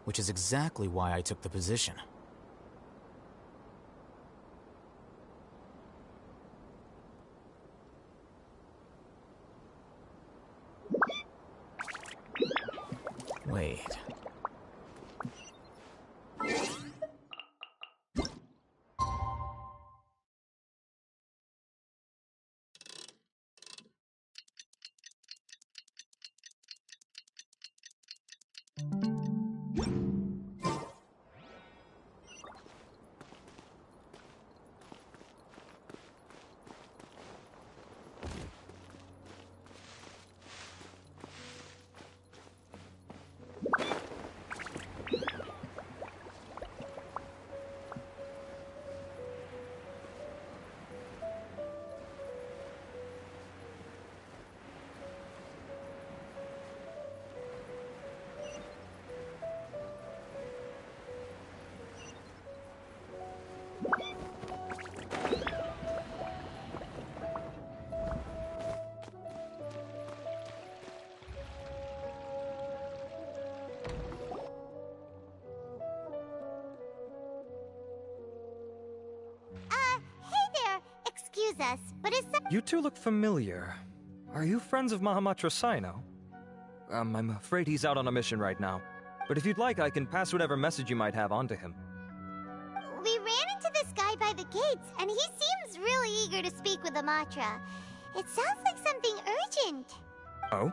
which is exactly why I took the position. Wait. Hey there! Excuse us, but is that— You two look familiar. Are you friends of Mahamatra Sino? I'm afraid he's out on a mission right now. But if you'd like, I can pass whatever message you might have on to him. We ran into this guy by the gates, and he seems really eager to speak with Amatra. It sounds like something urgent. Oh?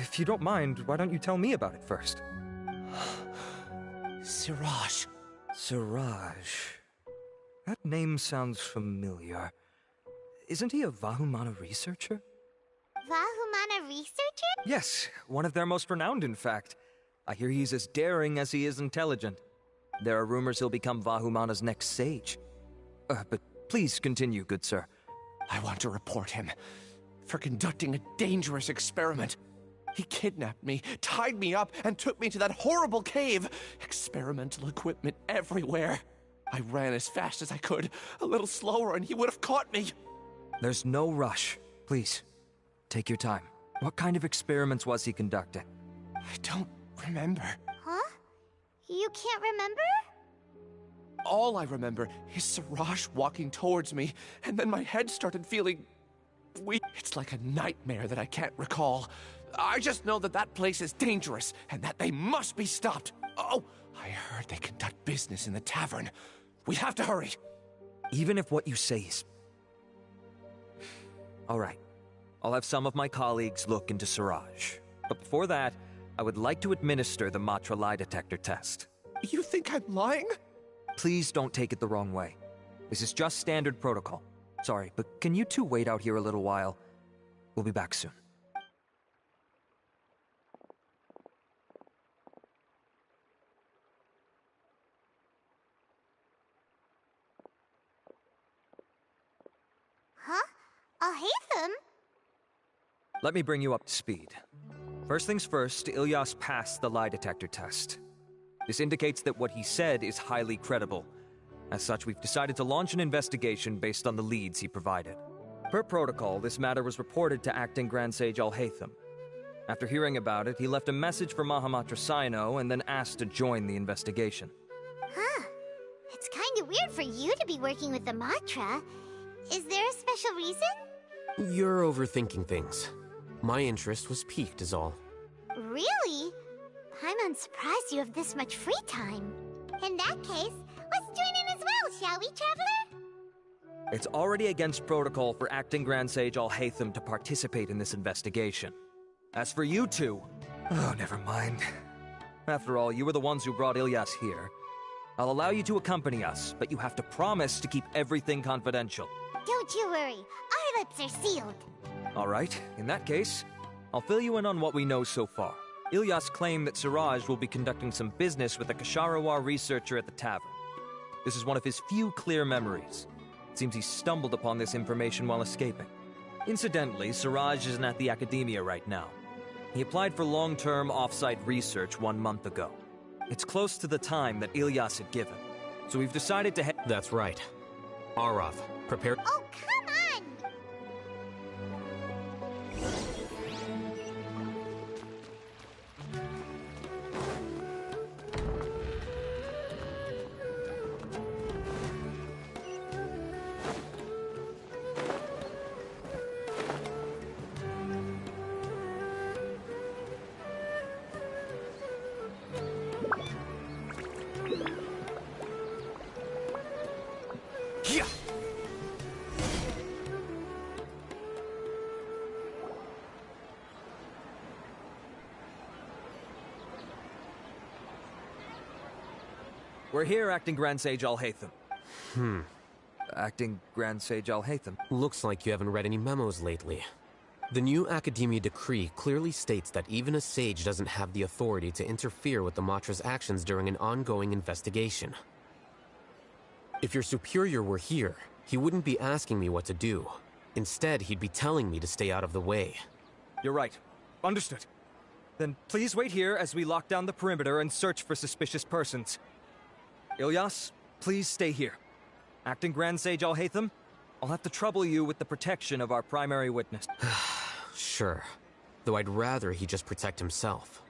If you don't mind, why don't you tell me about it first? Siraj. Siraj. That name sounds familiar. Isn't he a Vahumana researcher? Vahumana researcher? Yes, one of their most renowned, in fact. I hear he's as daring as he is intelligent. There are rumors he'll become Vahumana's next sage. But please continue, good sir. I want to report him for conducting a dangerous experiment. He kidnapped me, tied me up, and took me to that horrible cave. Experimental equipment everywhere. I ran as fast as I could, a little slower, and he would have caught me. There's no rush. Please, take your time. What kind of experiments was he conducting? I don't remember. Huh? You can't remember? All I remember is Siraj walking towards me, and then my head started feeling weak. It's like a nightmare that I can't recall. I just know that that place is dangerous, and that they must be stopped. Oh, I heard they conduct business in the tavern. We have to hurry. Even if what you say is... All right. I'll have some of my colleagues look into Siraj. But before that, I would like to administer the Matra lie detector test. You think I'm lying? Please don't take it the wrong way. This is just standard protocol. Sorry, but can you two wait out here a little while? We'll be back soon. Huh? Alhaitham? Let me bring you up to speed. First things first, Ilyas passed the lie detector test. This indicates that what he said is highly credible. As such, we've decided to launch an investigation based on the leads he provided. Per protocol, this matter was reported to Acting Grand Sage Alhaitham. After hearing about it, he left a message for Mahamatra Sino and then asked to join the investigation. Huh. It's kinda weird for you to be working with the Matra. Is there a special reason? You're overthinking things. My interest was piqued is all. Really? I'm unsurprised you have this much free time. In that case, let's join in as well, shall we, Traveler? It's already against protocol for Acting Grand Sage Alhaitham to participate in this investigation. As for you two... Oh, never mind. After all, you were the ones who brought Ilyas here. I'll allow you to accompany us, but you have to promise to keep everything confidential. Don't you worry. Our lips are sealed. All right, in that case, I'll fill you in on what we know so far. Ilyas claimed that Siraj will be conducting some business with a Kshatriya researcher at the tavern. This is one of his few clear memories. It seems he stumbled upon this information while escaping. Incidentally, Siraj isn't at the academia right now. He applied for long-term off-site research 1 month ago. It's close to the time that Ilyas had given, so we've decided to head... That's right. Arav, prepare... Oh, come on! We're here, Acting Grand Sage Alhaitham. Acting Grand Sage Alhaitham. Looks like you haven't read any memos lately. The new Academia decree clearly states that even a sage doesn't have the authority to interfere with the Matra's actions during an ongoing investigation. If your superior were here, he wouldn't be asking me what to do. Instead, he'd be telling me to stay out of the way. You're right. Understood. Then please wait here as we lock down the perimeter and search for suspicious persons. Ilyas, please stay here. Acting Grand Sage Alhaitham, I'll have to trouble you with the protection of our primary witness. Sure. Though I'd rather he just protect himself.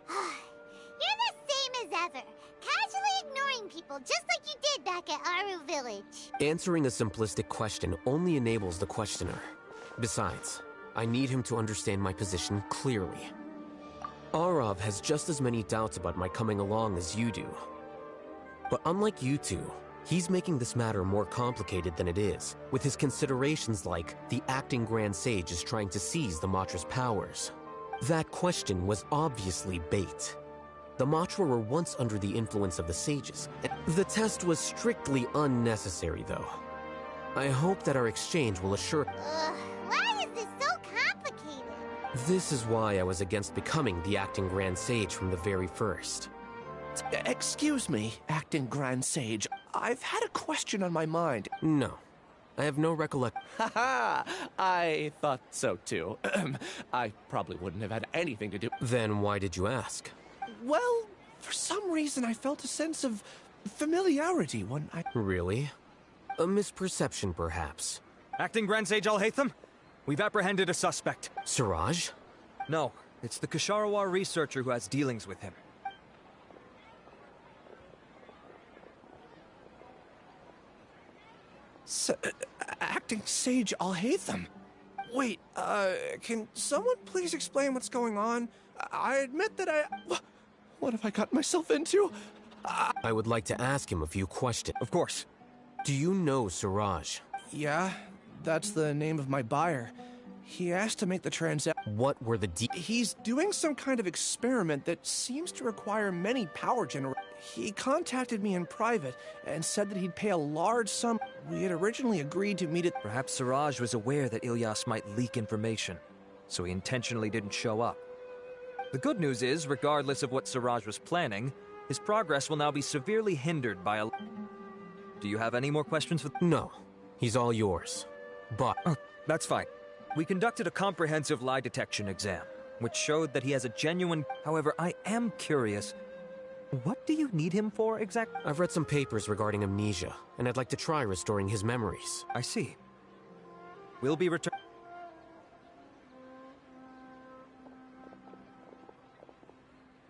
You're the same as ever. Casually ignoring people, just like you did back at Aru Village. Answering a simplistic question only enables the questioner. Besides, I need him to understand my position clearly. Arav has just as many doubts about my coming along as you do. But unlike you two, he's making this matter more complicated than it is, with his considerations like the acting Grand Sage is trying to seize the Matra's powers. That question was obviously bait. The Matra were once under the influence of the sages. The test was strictly unnecessary, though. I hope that our exchange will assure... Why is this so complicated? This is why I was against becoming the acting Grand Sage from the very first. Excuse me, Acting Grand Sage. I've had a question on my mind. No. I have no recollection. Haha! I thought so too. I probably wouldn't have had anything to do. Then why did you ask? Well, for some reason I felt a sense of familiarity when I... Really? A misperception, perhaps. Acting Grand Sage Alhaitham, we've apprehended a suspect. Siraj? No, it's the Ksharawar researcher who has dealings with him. Acting Sage Alhaitham? Wait, can someone please explain what's going on? I admit that What have I gotten myself into? I would like to ask him a few questions. Of course. Do you know Siraj? Yeah, that's the name of my buyer. He asked to make the transaction. What were the He's doing some kind of experiment that seems to require many power generators. He contacted me in private and said that he'd pay a large sum. We had originally agreed to meet at... Perhaps Siraj was aware that Ilyas might leak information, so he intentionally didn't show up. The good news is, regardless of what Siraj was planning, his progress will now be severely hindered by a... Do you have any more questions for... No. He's all yours. But... Oh, that's fine. We conducted a comprehensive lie detection exam, which showed that he has a genuine... However, I am curious. What do you need him for, exactly? I've read some papers regarding amnesia, and I'd like to try restoring his memories. I see. We'll be returning...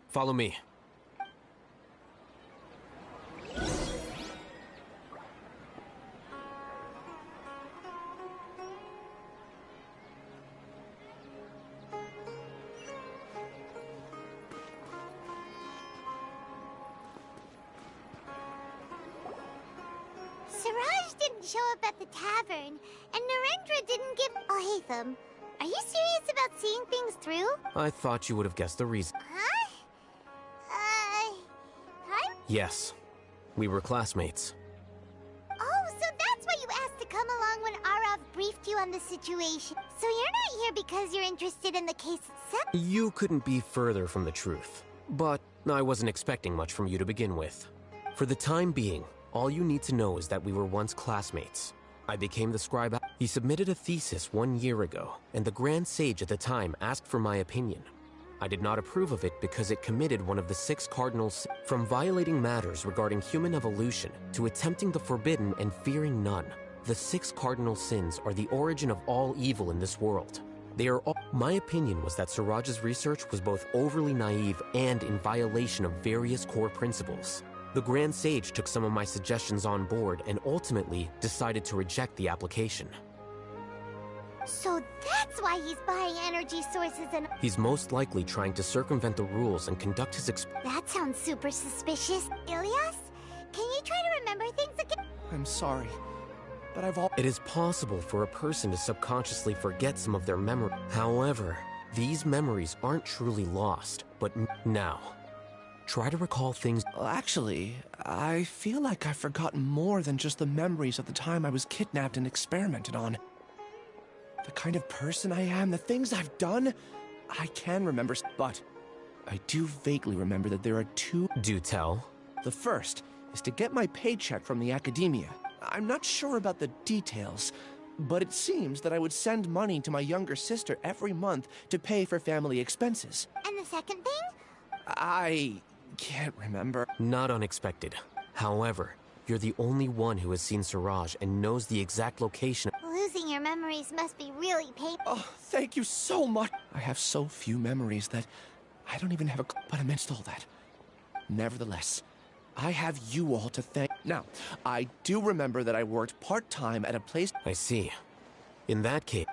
Follow me. Siraj didn't show up at the tavern, and Narendra didn't give... Alhaitham, are you serious about seeing things through? I thought you would have guessed the reason. Huh? Yes. We were classmates. Oh, so that's why you asked to come along when Arav briefed you on the situation. So you're not here because you're interested in the case itself? You couldn't be further from the truth. But I wasn't expecting much from you to begin with. For the time being, all you need to know is that we were once classmates. I became the scribe. He submitted a thesis 1 year ago, and the Grand Sage at the time asked for my opinion. I did not approve of it because it committed one of the 6 cardinal sins. From violating matters regarding human evolution to attempting the forbidden and fearing none, the 6 cardinal sins are the origin of all evil in this world. They are all... My opinion was that Siraj's research was both overly naive and in violation of various core principles. The Grand Sage took some of my suggestions on board and ultimately decided to reject the application. So that's why he's buying energy sources and... He's most likely trying to circumvent the rules and conduct his That sounds super suspicious. Ilyas, can you try to remember things again? I'm sorry. but I've all. It is possible for a person to subconsciously forget some of their memory. However, these memories aren't truly lost, but now, try to recall things. Well, actually, I feel like I've forgotten more than just the memories of the time I was kidnapped and experimented on. The kind of person I am, the things I've done, I can remember, but I do vaguely remember that there are two. Do tell. The first is to get my paycheck from the academia. I'm not sure about the details, but it seems that I would send money to my younger sister every month to pay for family expenses. And the second thing? I can't remember. Not unexpected. However, you're the only one who has seen Siraj and knows the exact location. Losing your memories must be really painful. Oh, thank you so much. I have so few memories that I don't even have a clue. But amidst all that, nevertheless, I have you all to thank. Now, I do remember that I worked part-time at a place. I see. In that case...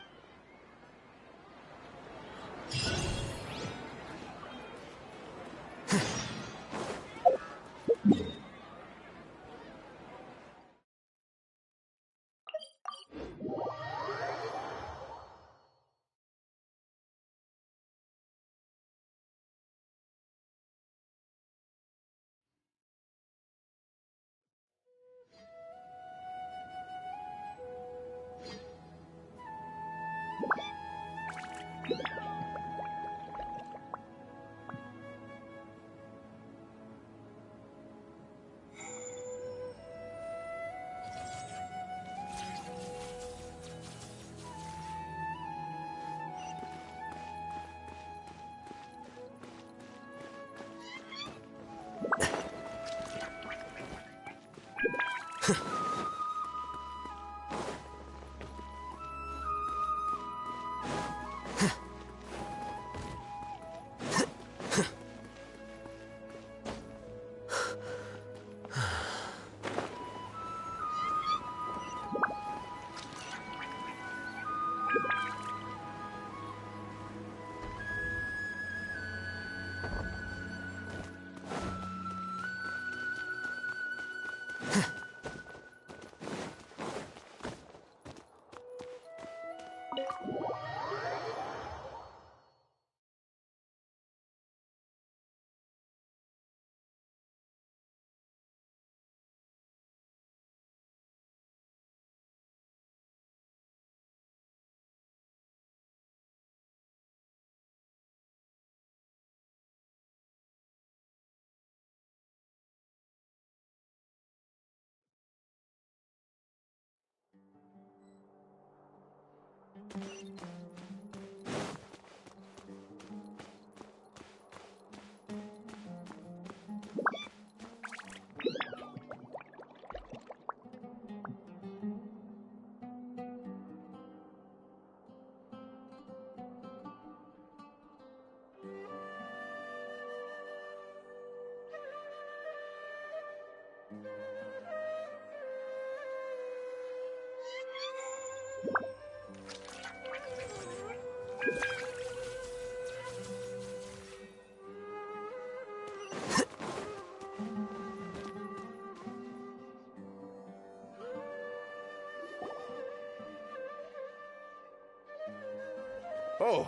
Oh,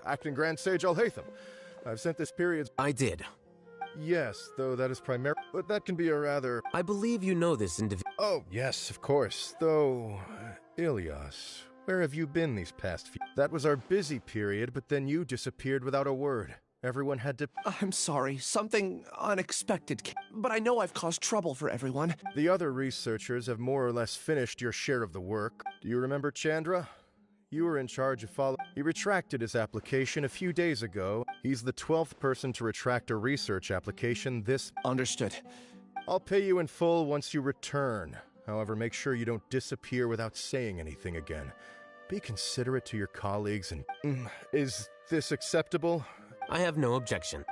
Acting Grand Sage Alhaitham. I've sent this period's... I did. Yes, though that is primary... But that can be a rather... I believe you know this individual. Oh, yes, of course. Though... Ilias, where have you been these past few... That was our busy period, but then you disappeared without a word. Everyone had to... I'm sorry, something unexpected came. But I know I've caused trouble for everyone. The other researchers have more or less finished your share of the work. Do you remember Chandra? You were in charge of following... He retracted his application a few days ago. He's the 12th person to retract a research application this... Understood. I'll pay you in full once you return. However, make sure you don't disappear without saying anything again. Be considerate to your colleagues and... Is this acceptable? I have no objection.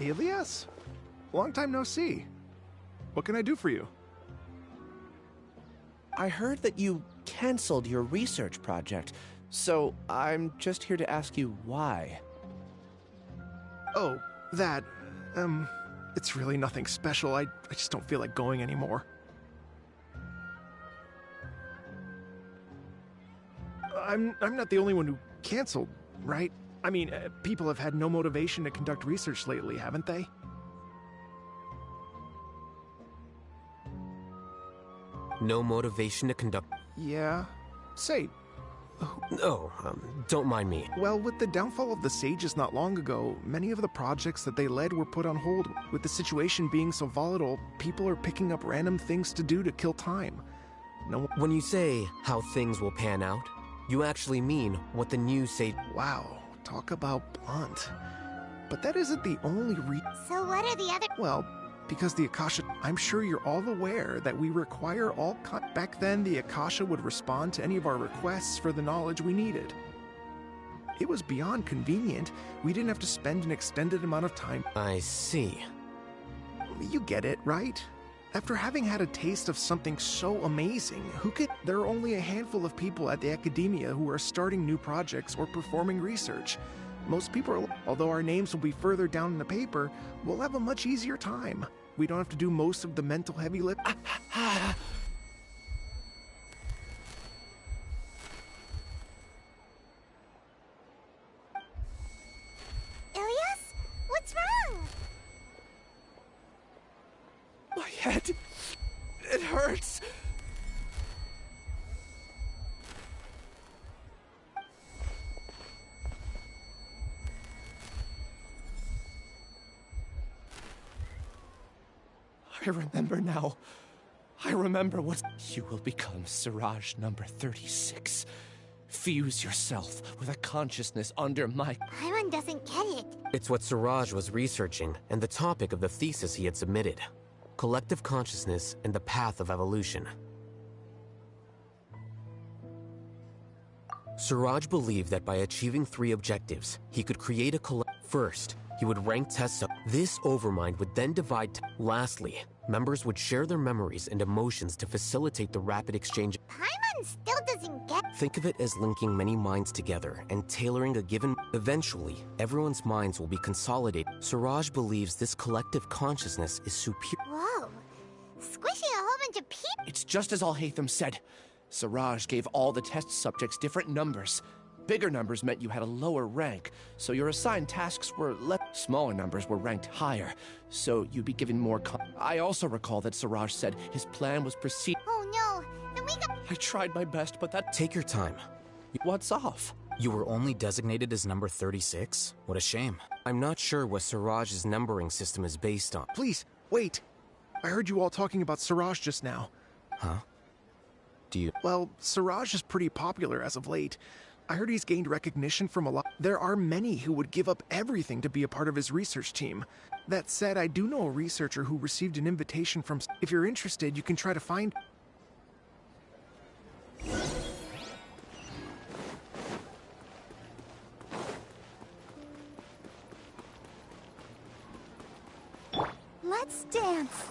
Ilias? Long time no see. What can I do for you? I heard that you canceled your research project, so I'm just here to ask you why. Oh, that... it's really nothing special. I just don't feel like going anymore. I'm not the only one who canceled, right? I mean, people have had no motivation to conduct research lately, haven't they? No motivation to conduct... Yeah. Say, Oh, don't mind me. well, with the downfall of the Sages not long ago, many of the projects that they led were put on hold. With the situation being so volatile, people are picking up random things to do to kill time. No one... When you say how things will pan out, you actually mean what the news say. Wow, talk about blunt. But that isn't the only So what are the other... Well, because the Akasha... I'm sure you're all aware that we require all back then, the Akasha would respond to any of our requests for the knowledge we needed. It was beyond convenient. We didn't have to spend an extended amount of time. I see. You get it, right? After having had a taste of something so amazing, who could... There are only a handful of people at the Academia who are starting new projects or performing research. Most people are... Although our names will be further down in the paper, we'll have a much easier time. We don't have to do most of the mental heavy lift. Ilias? What's wrong? My head... it hurts! I remember now. I remember what... You will become Siraj number 36. Fuse yourself with a consciousness under my... Paimon doesn't get it. It's what Siraj was researching, and the topic of the thesis he had submitted. Collective consciousness and the path of evolution. Siraj believed that by achieving 3 objectives, he could create a First, he would rank tests up. This overmind would then divide. Lastly, members would share their memories and emotions to facilitate the rapid exchange. Paimon still doesn't get... Think of it as linking many minds together and tailoring a given... Eventually, everyone's minds will be consolidated. Siraj believes this collective consciousness is superior. Whoa. Squishing a whole bunch of people... It's just as Al-Haytham said. Siraj gave all the test subjects different numbers. Bigger numbers meant you had a lower rank, so your assigned tasks were less. Smaller numbers were ranked higher, so you'd be given more I also recall that Siraj said his plan was proceed. Oh no, then we got... I tried my best, but that... Take your time. What's off? You were only designated as number 36? What a shame. I'm not sure what Siraj's numbering system is based on. Please, wait. I heard you all talking about Siraj just now. Huh? Do you... Well, Siraj is pretty popular as of late. I heard he's gained recognition from a lot. There are many who would give up everything to be a part of his research team. That said, I do know a researcher who received an invitation from... If you're interested, you can try to find... Let's dance.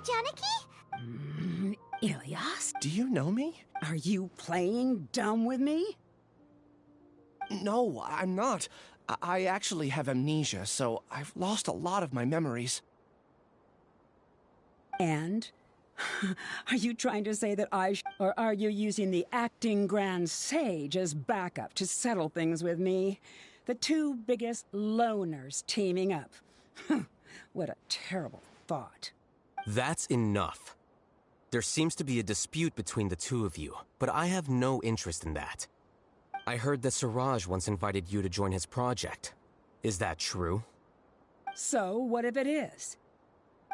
Janaki? Ilyas? Do you know me? Are you playing dumb with me? No, I'm not. I actually have amnesia, so I've lost a lot of my memories. And? Are you trying to say that or are you using the acting Grand Sage as backup to settle things with me? The two biggest loners teaming up. What a terrible thought. That's enough. There seems to be a dispute between the two of you, but I have no interest in that. I heard that Siraj once invited you to join his project. Is that true? So, what if it is?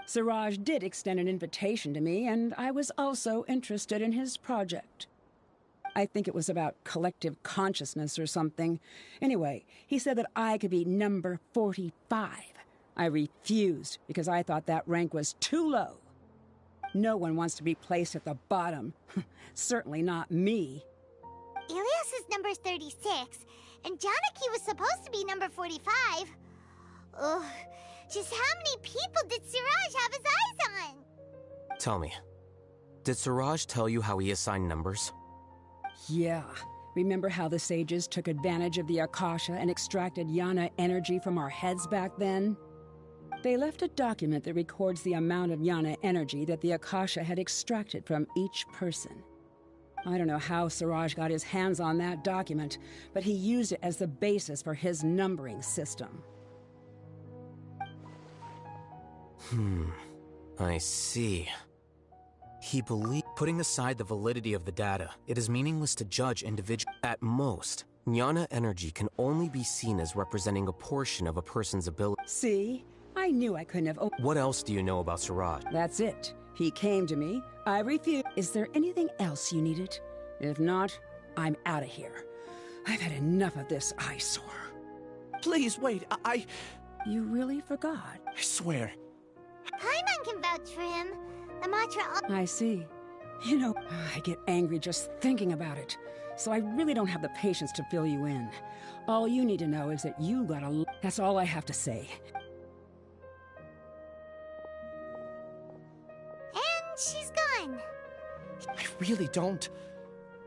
Siraj did extend an invitation to me, and I was also interested in his project. I think it was about collective consciousness or something. Anyway, he said that I could be number 45. I refused because I thought that rank was too low. No one wants to be placed at the bottom. Certainly not me. Ilyas is number 36, and Janaki was supposed to be number 45. Ugh, just how many people did Siraj have his eyes on? Tell me, did Siraj tell you how he assigned numbers? Yeah. Remember how the sages took advantage of the Akasha and extracted Yana energy from our heads back then? They left a document that records the amount of Yana energy that the Akasha had extracted from each person. I don't know how Siraj got his hands on that document, but he used it as the basis for his numbering system. I see. He believed... Putting aside the validity of the data, it is meaningless to judge individuals. At most, Jnana energy can only be seen as representing a portion of a person's ability. See? I knew I couldn't have... What else do you know about Siraj? That's it. He came to me. I refused. Is there anything else you needed? If not, I'm out of here. I've had enough of this eyesore. Please, wait, You really forgot? I swear. Paimon can vouch for him. The mantra... I see. You know, I get angry just thinking about it. So I really don't have the patience to fill you in. All you need to know is that you got a... That's all I have to say. And she's gone. I really don't.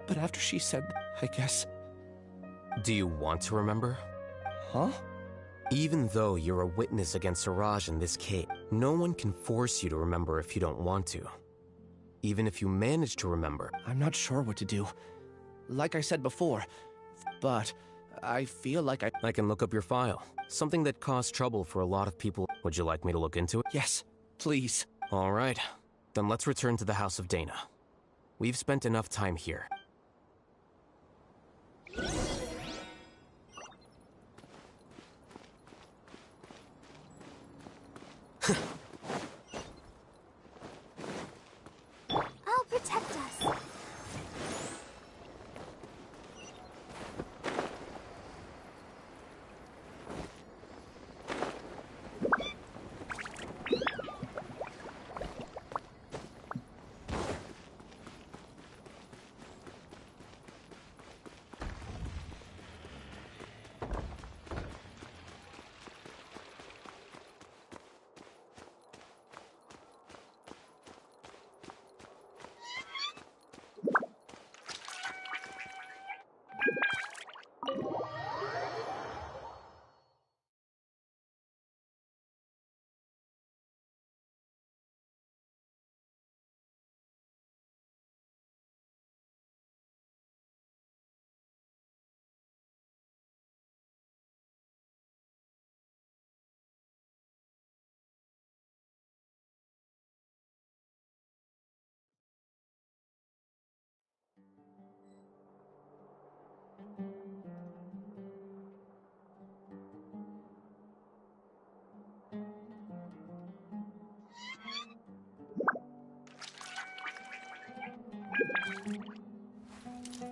But after she said, I guess... Do you want to remember? Huh? Even though you're a witness against Siraj in this case, no one can force you to remember if you don't want to. Even if you manage to remember. I'm not sure what to do. Like I said before, but I feel like I can look up your file. Something that caused trouble for a lot of people. Would you like me to look into it? Yes, please. All right. Then let's return to the House of Dana. We've spent enough time here. I'll protect us.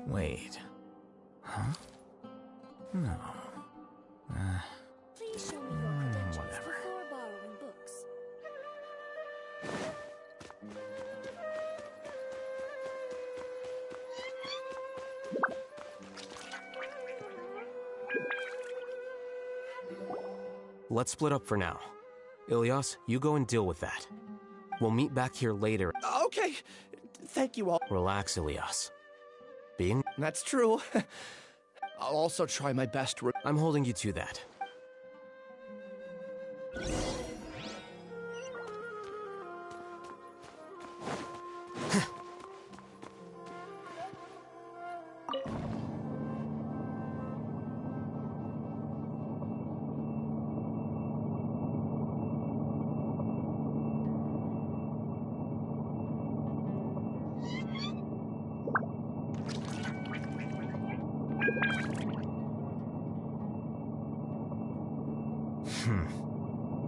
Wait. Huh? No. Please show me your credentials whatever. before borrowing books. Let's split up for now. Ilyas, you go and deal with that. We'll meet back here later. Okay, thank you all. Relax, Ilias. That's true. I'll also try my best to... I'm holding you to that.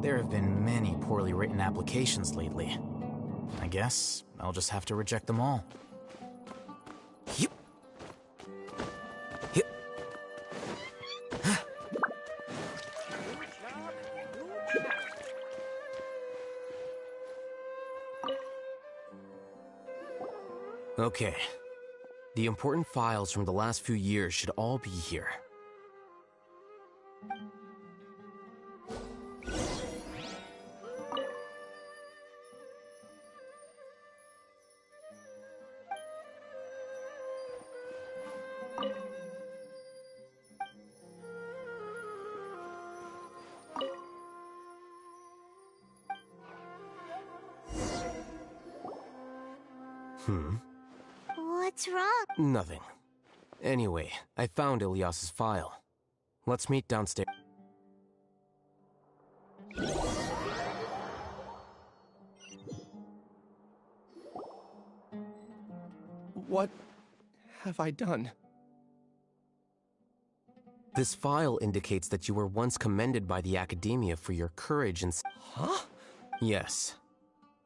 There have been many poorly written applications lately. I guess I'll just have to reject them all. Yep. Yep. Okay. The important files from the last few years should all be here. What's wrong? Nothing. Anyway, I found Ilias's file. Let's meet downstairs. What have I done? This file indicates that you were once commended by the Academia for your courage and... Huh? Yes.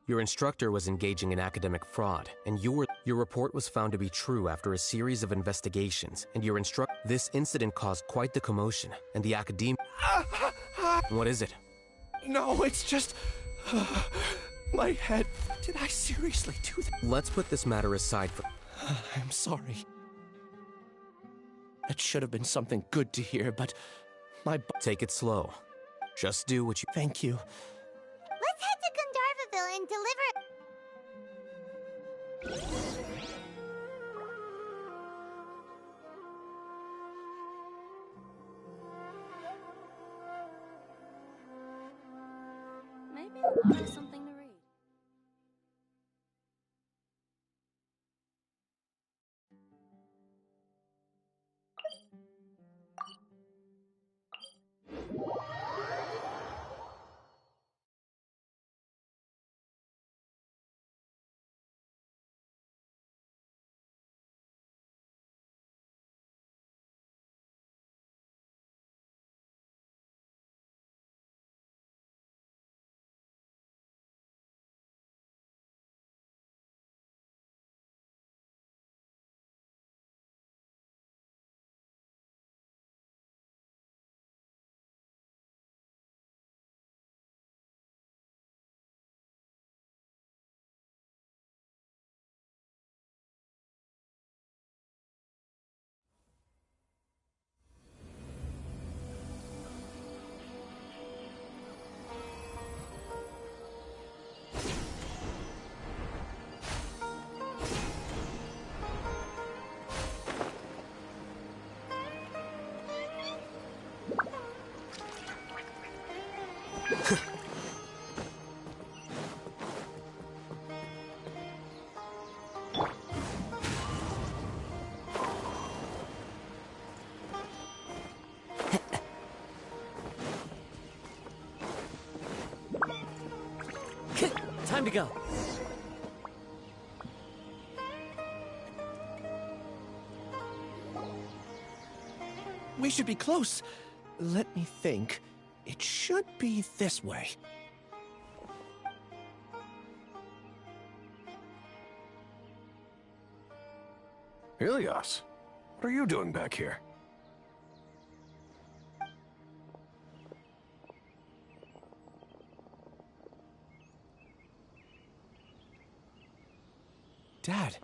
Your instructor was engaging in academic fraud, and your report was found to be true after a series of investigations, and This incident caused quite the commotion, and the Academia... What is it? No, it's just... my head. Did I seriously do that? Let's put this matter aside for... I'm sorry. That should have been something good to hear, but my... Take it slow. Just do what you... Thank you. Let's head to Gandharvaville and deliver... Maybe I'll find something to read. Time to go. We should be close. Let me think. It should be this way. Ilias, what are you doing back here? Dad,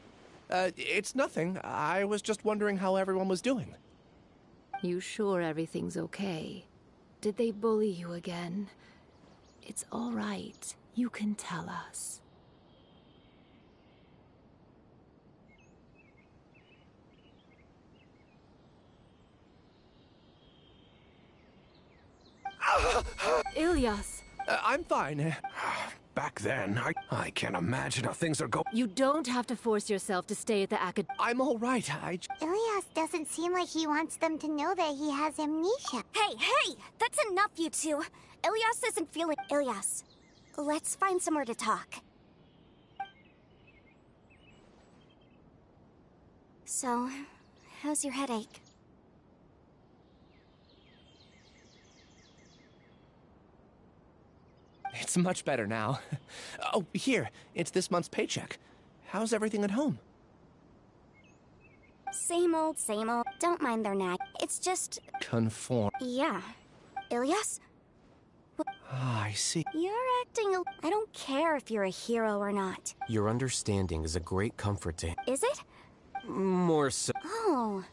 it's nothing. I was just wondering how everyone was doing. You sure everything's okay? Did they bully you again? It's all right. You can tell us. Ilyas, I'm fine. Back then, I can't imagine how things are going. you don't have to force yourself to stay at the I'm all right. Ilyas doesn't seem like he wants them to know that he has amnesia. Hey! That's enough, you two! Ilyas isn't feeling... Ilyas, let's find somewhere to talk. So, how's your headache? It's much better now. Oh, here. It's this month's paycheck. How's everything at home? Same old, same old. Don't mind their nag. It's just... Conform. Yeah. Ilyas? Ah, I see. You're acting... I don't care if you're a hero or not. Your understanding is a great comfort to him. Is it? More so. Oh.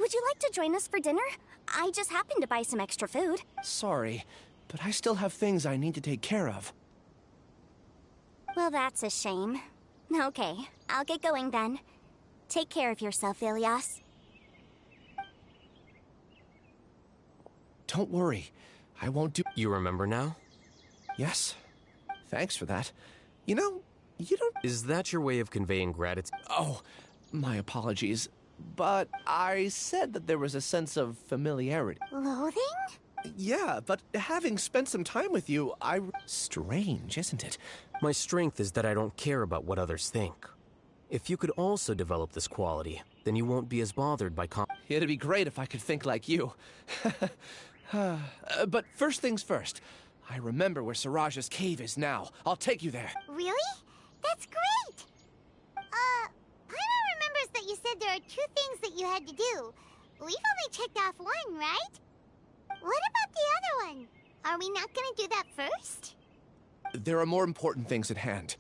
Would you like to join us for dinner? I just happened to buy some extra food. Sorry, but I still have things I need to take care of. Well, that's a shame. Okay, I'll get going then. Take care of yourself, Ilyas. Don't worry. I won't do... You remember now? Yes. Thanks for that. You know, you don't... Is that your way of conveying gratitude? Oh, my apologies. But I said that there was a sense of familiarity. Loathing? Yeah, but having spent some time with you, Strange, isn't it? My strength is that I don't care about what others think. If you could also develop this quality, then you won't be as bothered by It'd be great if I could think like you. But first things first. I remember where Siraj's cave is now. I'll take you there. Really? That's great! Paimon remembers that you said there are 2 things that you had to do. We've only checked off 1, right? What about the other one? Are we not gonna do that first? There are more important things at hand.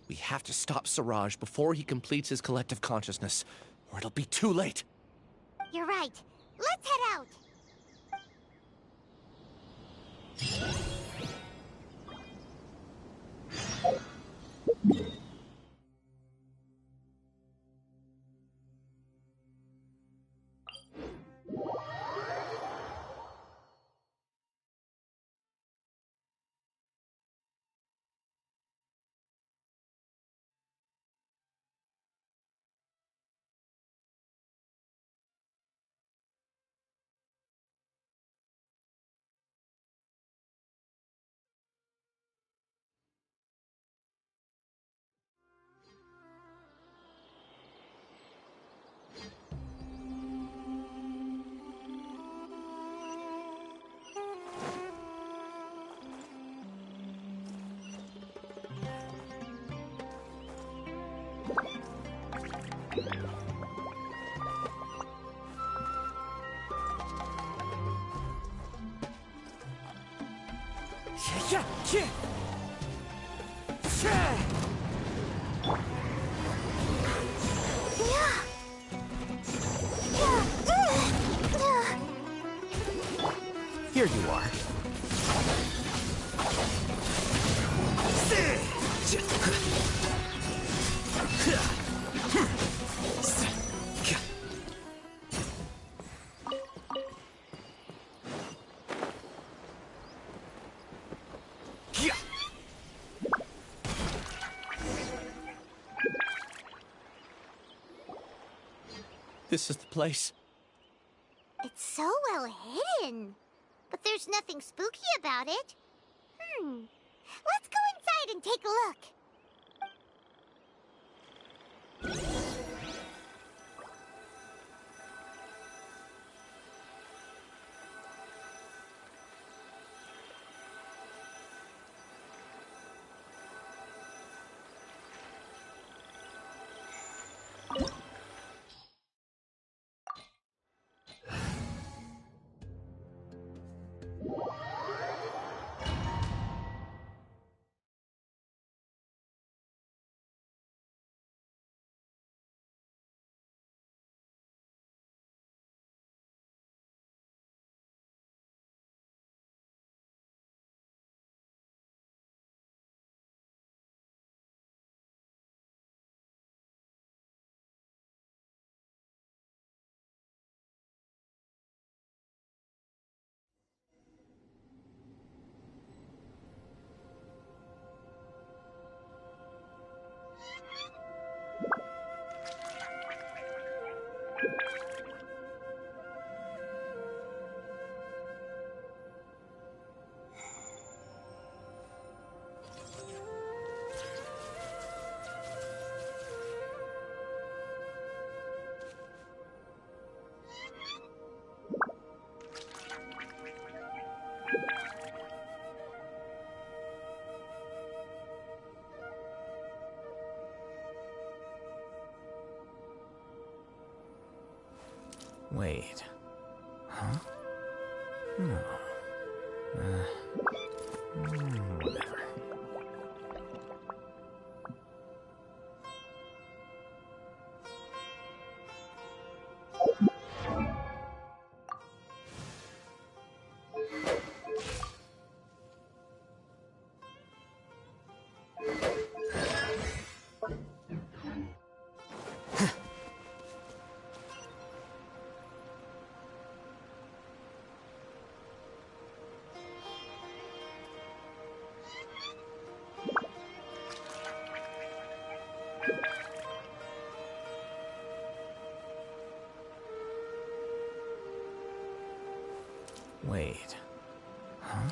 We have to stop Siraj before he completes his collective consciousness, or it'll be too late. You're right. Let's head out. Here you are. This is the place. It's so well hidden. But there's nothing spooky about it. Let's go inside and take a look. Wait. Huh? No. Whatever. Wait. Huh?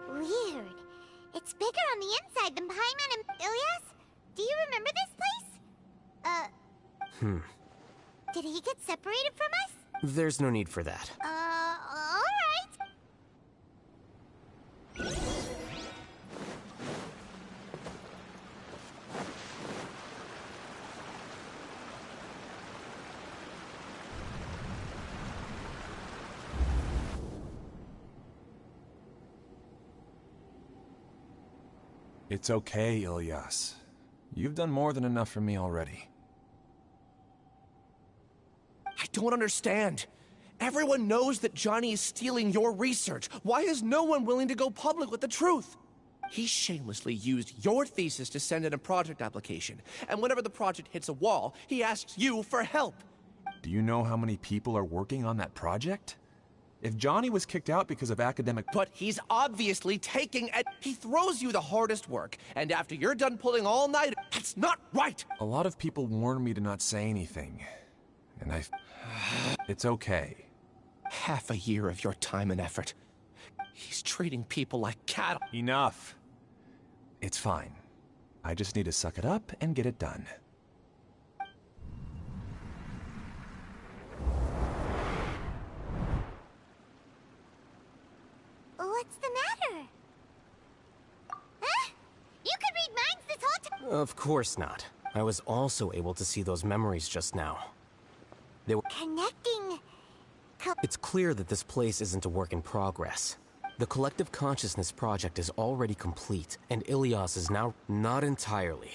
Weird. It's bigger on the inside than Paimon and Ilias? Do you remember this place? Did he get separated from us? There's no need for that. Alright. It's okay, Ilias. You've done more than enough for me already. I don't understand. Everyone knows that Johnny is stealing your research. Why is no one willing to go public with the truth? He shamelessly used your thesis to send in a project application, and whenever the project hits a wall, he asks you for help. Do you know how many people are working on that project? If Johnny was kicked out because of academic... But he's obviously taking it. He throws you the hardest work, and after you're done pulling all night, that's not right! A lot of people warned me to not say anything, and It's okay. Half a year of your time and effort. He's treating people like cattle. Enough. It's fine. I just need to suck it up and get it done. What's the matter? Huh? You could read minds this whole time. Of course not. I was also able to see those memories just now. They were Connecting... It's clear that this place isn't a work in progress. The Collective Consciousness project is already complete, and Ilias is now not entirely.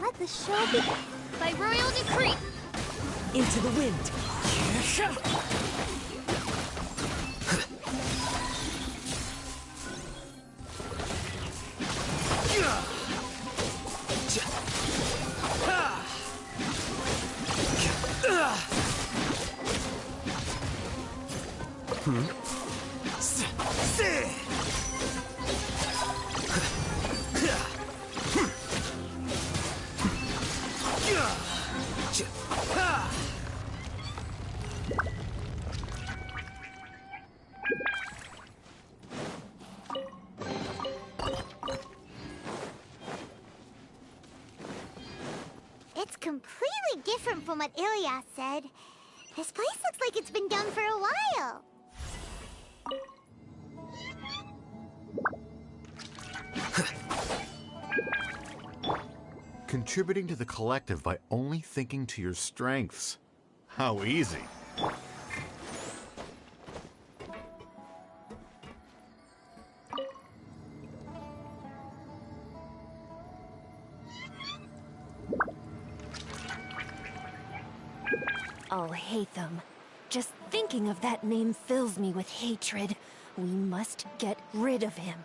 Let the show be... By royal decree! Into the wind! different from what Ilyas said. This place looks like it's been done for a while. Contributing to the collective by only thinking to your strengths. How easy. Oh, Haytham. Just thinking of that name fills me with hatred. We must get rid of him.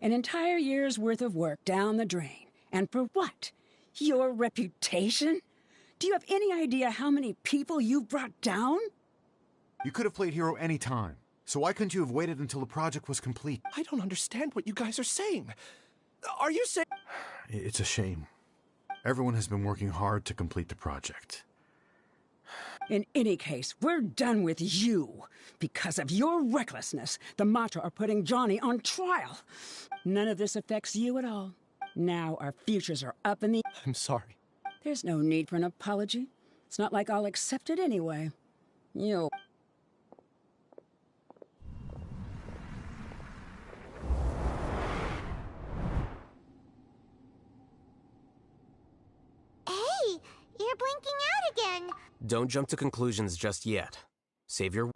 An entire year's worth of work down the drain. And for what? Your reputation? Do you have any idea how many people you've brought down? You could have played hero any time. So why couldn't you have waited until the project was complete? I don't understand what you guys are saying. Are you saying... It's a shame. Everyone has been working hard to complete the project. In any case, we're done with you. Because of your recklessness, the Matra are putting Johnny on trial. None of this affects you at all. Now our futures are up in the... I'm sorry. There's no need for an apology. It's not like I'll accept it anyway. You... Hey, you're blinking out again. Don't jump to conclusions just yet. Save your...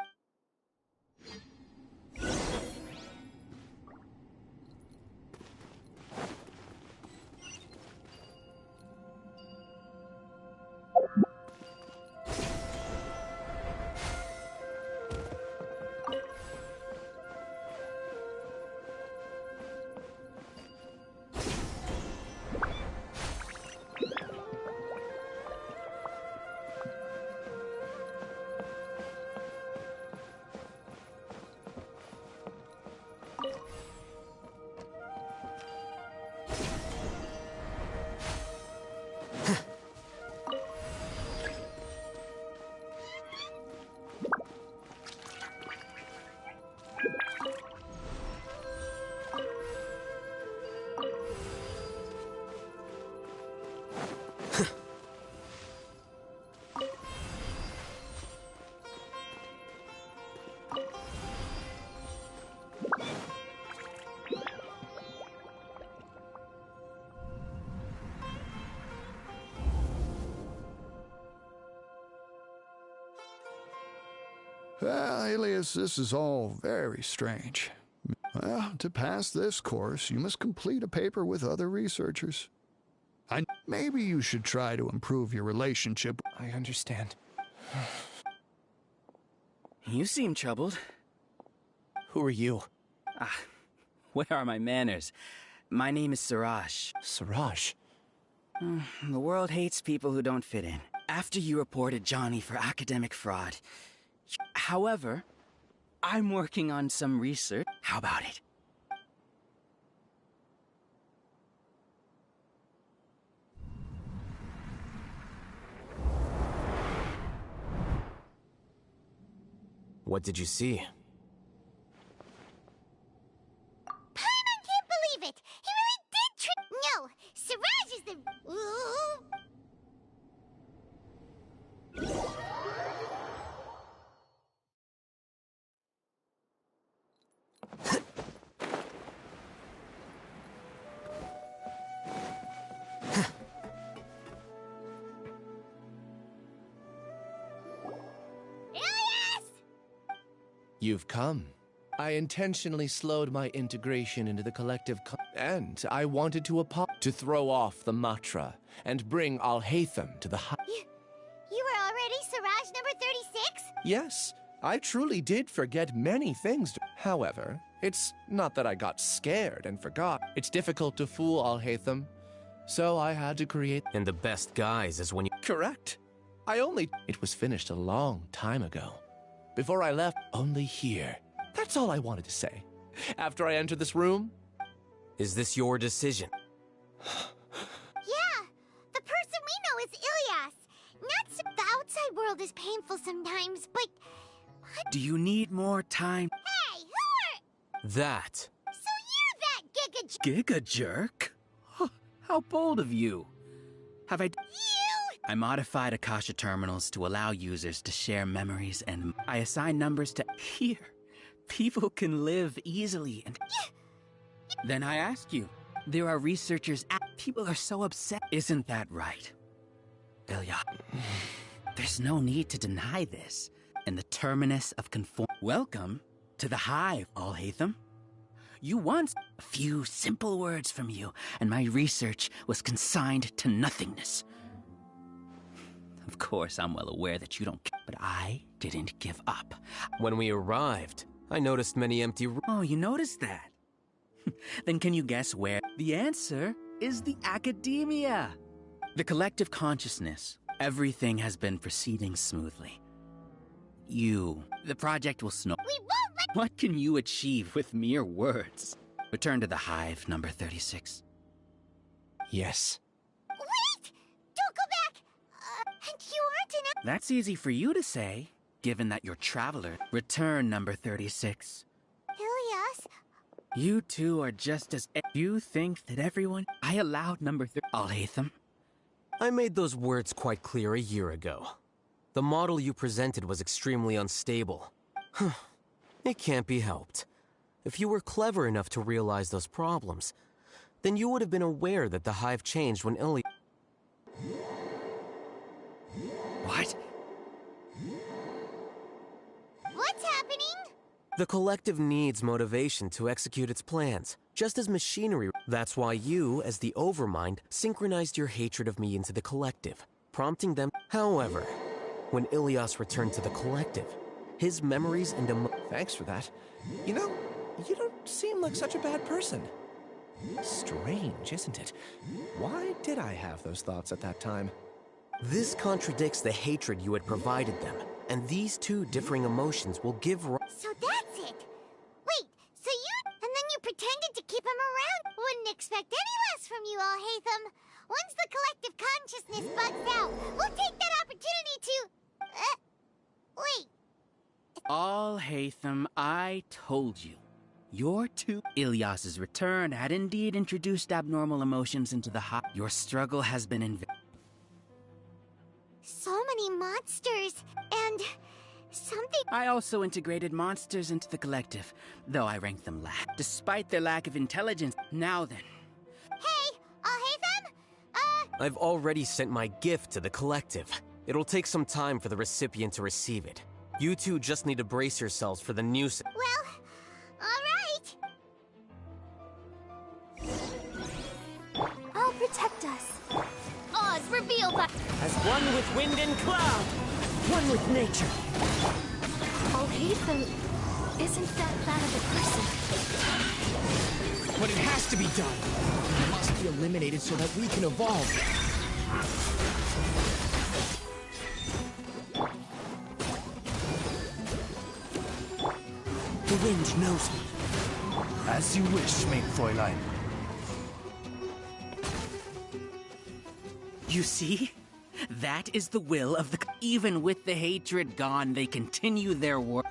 Well, Alias, this is all very strange. Well, to pass this course, you must complete a paper with other researchers. Maybe you should try to improve your relationship. I understand. You seem troubled. Who are you? Where are my manners? My name is Siraj. Siraj? The world hates people who don't fit in. After you reported Johnny for academic fraud. However, I'm working on some research. How about it? What did you see? Paimon can't believe it! He really did No! Siraj is the... Ooh. You've come. I intentionally slowed my integration into the collective and I wanted to throw off the Matra and bring Alhaitham to the You were already Siraj number 36? Yes, I truly did forget many things. However, it's not that I got scared and forgot. It's difficult to fool Alhaitham, so I had to create... And the best guise is when you... Correct. It was finished a long time ago. Before I left, only here. That's all I wanted to say. After I entered this room... Is this your decision? Yeah, the person we know is Ilias. The outside world is painful sometimes, but... Do you need more time? Hey, who are... That. So you're that Giga jerk? Huh, how bold of you. Have I... You! I modified Akasha terminals to allow users to share memories, and I assign numbers to... Here, people can live easily, and... Then I ask you, there are researchers people are so upset. Isn't that right? Ilya, there's no need to deny this. In the terminus of conform... Welcome to the Hive, Alhaitham. You once... A few simple words from you, and my research was consigned to nothingness. Of course, I'm well aware that you don't care, but I didn't give up. When we arrived, I noticed many empty rooms. Oh, you noticed that? Then can you guess where? The answer is the academia. The collective consciousness. Everything has been proceeding smoothly. The project will snow. We won't let... What can you achieve with mere words? Return to the Hive, number 36. Yes. Wait! Don't go back! And you aren't an... That's easy for you to say, given that you're Traveler. Return, number 36. Ilias? You two are just as... You think that everyone... I allowed number 30... Alhaitham? I made those words quite clear a year ago. The model you presented was extremely unstable. It can't be helped. If you were clever enough to realize those problems, then you would have been aware that the Hive changed when Ilias... What? What's happening? The collective needs motivation to execute its plans, just as machinery. That's why you, as the Overmind, synchronized your hatred of me into the collective, prompting them. However, when Ilias returned to the collective, his memories and Thanks for that. You know, you don't seem like such a bad person. Strange, isn't it? Why did I have those thoughts at that time? This contradicts the hatred you had provided them, and these two differing emotions will give rise... So that's it! Wait, so you... And then you pretended to keep him around? Wouldn't expect any less from you, Alhaitham. Once the collective consciousness bugs out, we'll take that opportunity to... wait. Alhaitham, I told you. Your two... Ilias's return had indeed introduced abnormal emotions into the Hive. Your struggle has been in... So many monsters, and... something... I also integrated monsters into the collective, though I ranked them last. Despite their lack of intelligence. Now then... Hey, Alhaitham? I've already sent my gift to the collective. It'll take some time for the recipient to receive it. You two just need to brace yourselves for the new... Well, alright. I'll protect us. Oz, reveal that! As one with wind and cloud, one with nature. Alhaitham isn't that bad of a person. But it has to be done. It must be eliminated so that we can evolve. The wind knows me. As you wish, mate Fräulein. You see? That is the will of the... Even with the hatred gone, they continue their work.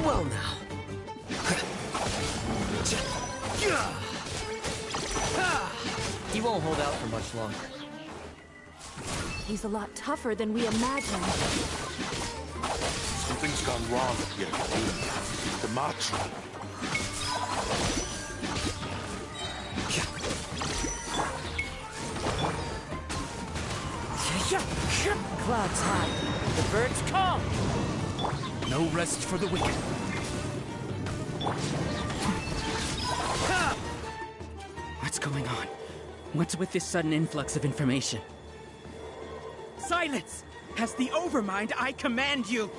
Well now. He won't hold out for much longer. He's a lot tougher than we imagined. Something's gone wrong here. The Matra. Clouds high. The birds come. No rest for the wicked. What's going on? What's with this sudden influx of information? Silence! As the Overmind, I command you!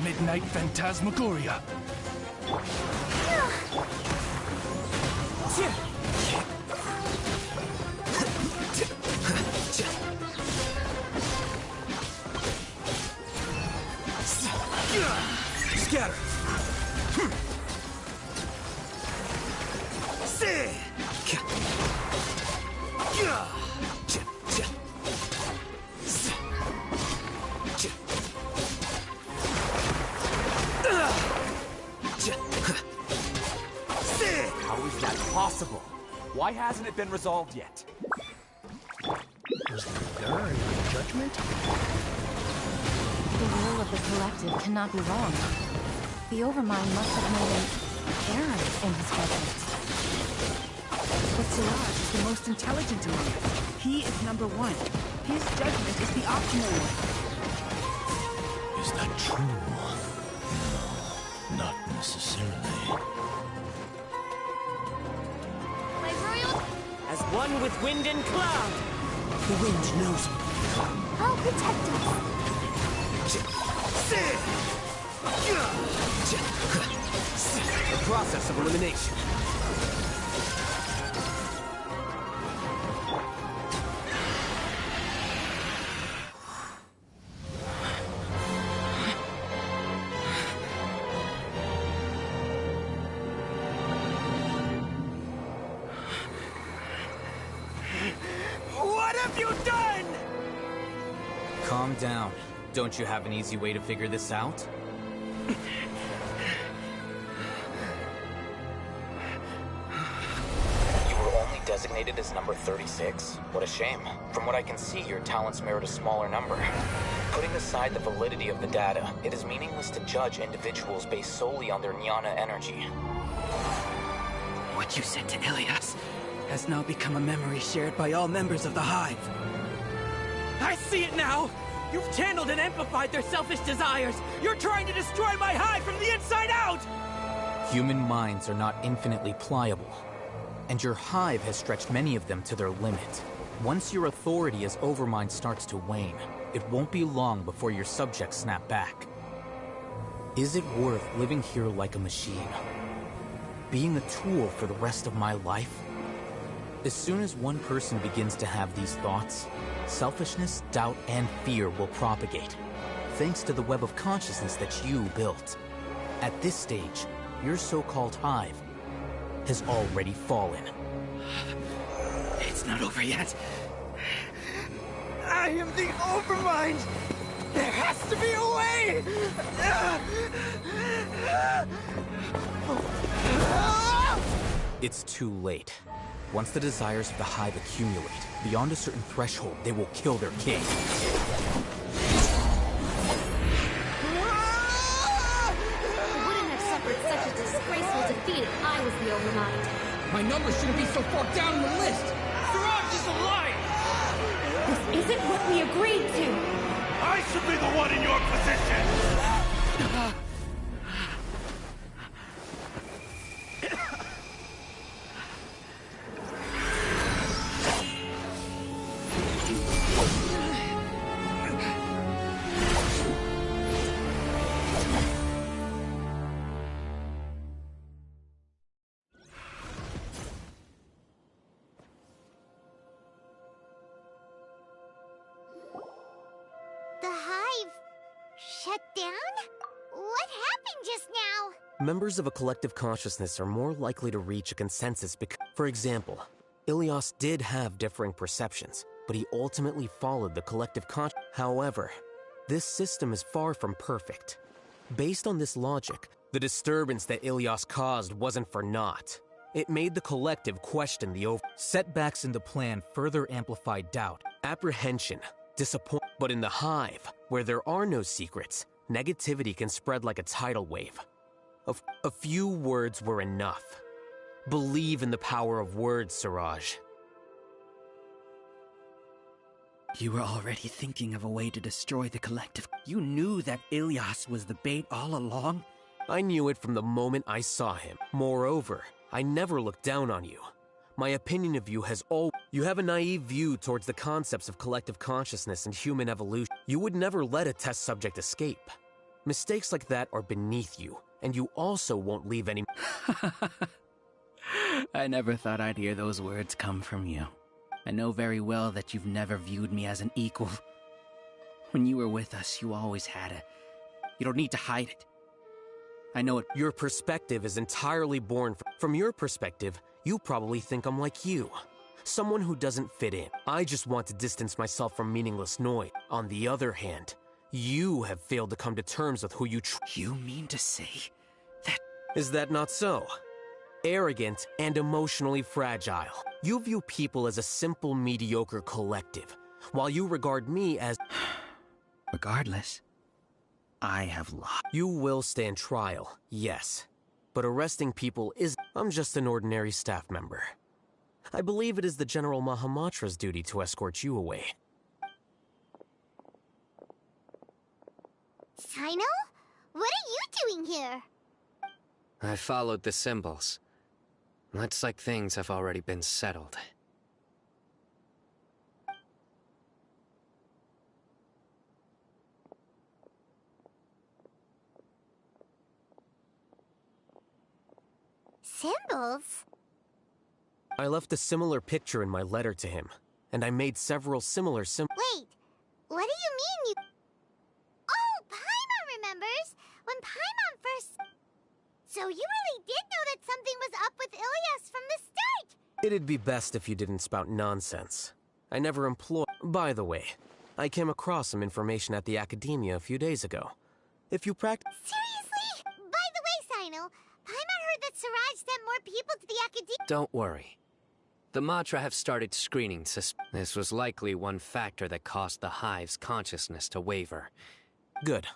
Midnight Phantasmagoria. Scatter. How is that possible? Why hasn't it been resolved yet? Was there an judgment? The will of the collective cannot be wrong. The Overmind must have made an error in his judgment. But Siraj is the most intelligent among us. He is number one. His judgment is the optimal one. Is that true? No, not necessarily. As one with wind and cloud. The wind knows me. I'll protect us. The process of elimination. What have you done? Calm down. Don't you have an easy way to figure this out? You were only designated as number 36? What a shame. From what I can see, your talents merit a smaller number. Putting aside the validity of the data, it is meaningless to judge individuals based solely on their jnana energy. What you said to Ilias has now become a memory shared by all members of the Hive. I see it now! You've channeled and amplified their selfish desires! You're trying to destroy my Hive from the inside out! Human minds are not infinitely pliable, and your Hive has stretched many of them to their limit. Once your authority as Overmind starts to wane, it won't be long before your subjects snap back. Is it worth living here like a machine? Being a tool for the rest of my life? As soon as one person begins to have these thoughts, selfishness, doubt, and fear will propagate, thanks to the web of consciousness that you built. At this stage, your so-called Hive has already fallen. It's not over yet. I am the Overmind! There has to be a way! It's too late. Once the desires of the Hive accumulate, beyond a certain threshold, they will kill their king. I wouldn't have suffered such a disgraceful defeat if I was the Overmind. My number shouldn't be so far down the list! Siraj is alive! This isn't what we agreed to! I should be the one in your position! Shut down? What happened just now? Members of a collective consciousness are more likely to reach a consensus because, for example, Ilias did have differing perceptions, but he ultimately followed the collective consciousness. However, this system is far from perfect. Based on this logic, the disturbance that Ilias caused wasn't for naught. It made the collective question the setbacks in the plan further amplified doubt, apprehension, disappointment. But in the Hive, where there are no secrets, negativity can spread like a tidal wave. A few words were enough. Believe in the power of words, Siraj. You were already thinking of a way to destroy the collective. You knew that Ilyas was the bait all along? I knew it from the moment I saw him. Moreover, I never looked down on you. My opinion of you has always... You have a naive view towards the concepts of collective consciousness and human evolution. You would never let a test subject escape. Mistakes like that are beneath you, and you also won't leave any... I never thought I'd hear those words come from you. I know very well that you've never viewed me as an equal. When you were with us, you always had it. You don't need to hide it. I know it. Your perspective is entirely born from your perspective. You probably think I'm like you. Someone who doesn't fit in. I just want to distance myself from meaningless noise. On the other hand, you have failed to come to terms with who you You mean to say that... Is that not so? Arrogant and emotionally fragile. You view people as a simple, mediocre collective, while you regard me as... Regardless, I have lost. You will stand trial, yes. But arresting people is... I'm just an ordinary staff member. I believe it is the General Mahamatra's duty to escort you away. Sino? What are you doing here? I followed the symbols. Looks like things have already been settled. Symbols? I left a similar picture in my letter to him, and I made several similar Wait, what do you mean you... Oh, Paimon remembers! When Paimon first... So you really did know that something was up with Ilyas from the start! It'd be best if you didn't spout nonsense. I never employed... By the way, I came across some information at the Academia a few days ago. If you practice... Seriously? By the way, Sino, Paimon heard that Siraj sent more people to the Academia... Don't worry. The Matra have started screening This was likely one factor that caused the Hive's consciousness to waver. Good.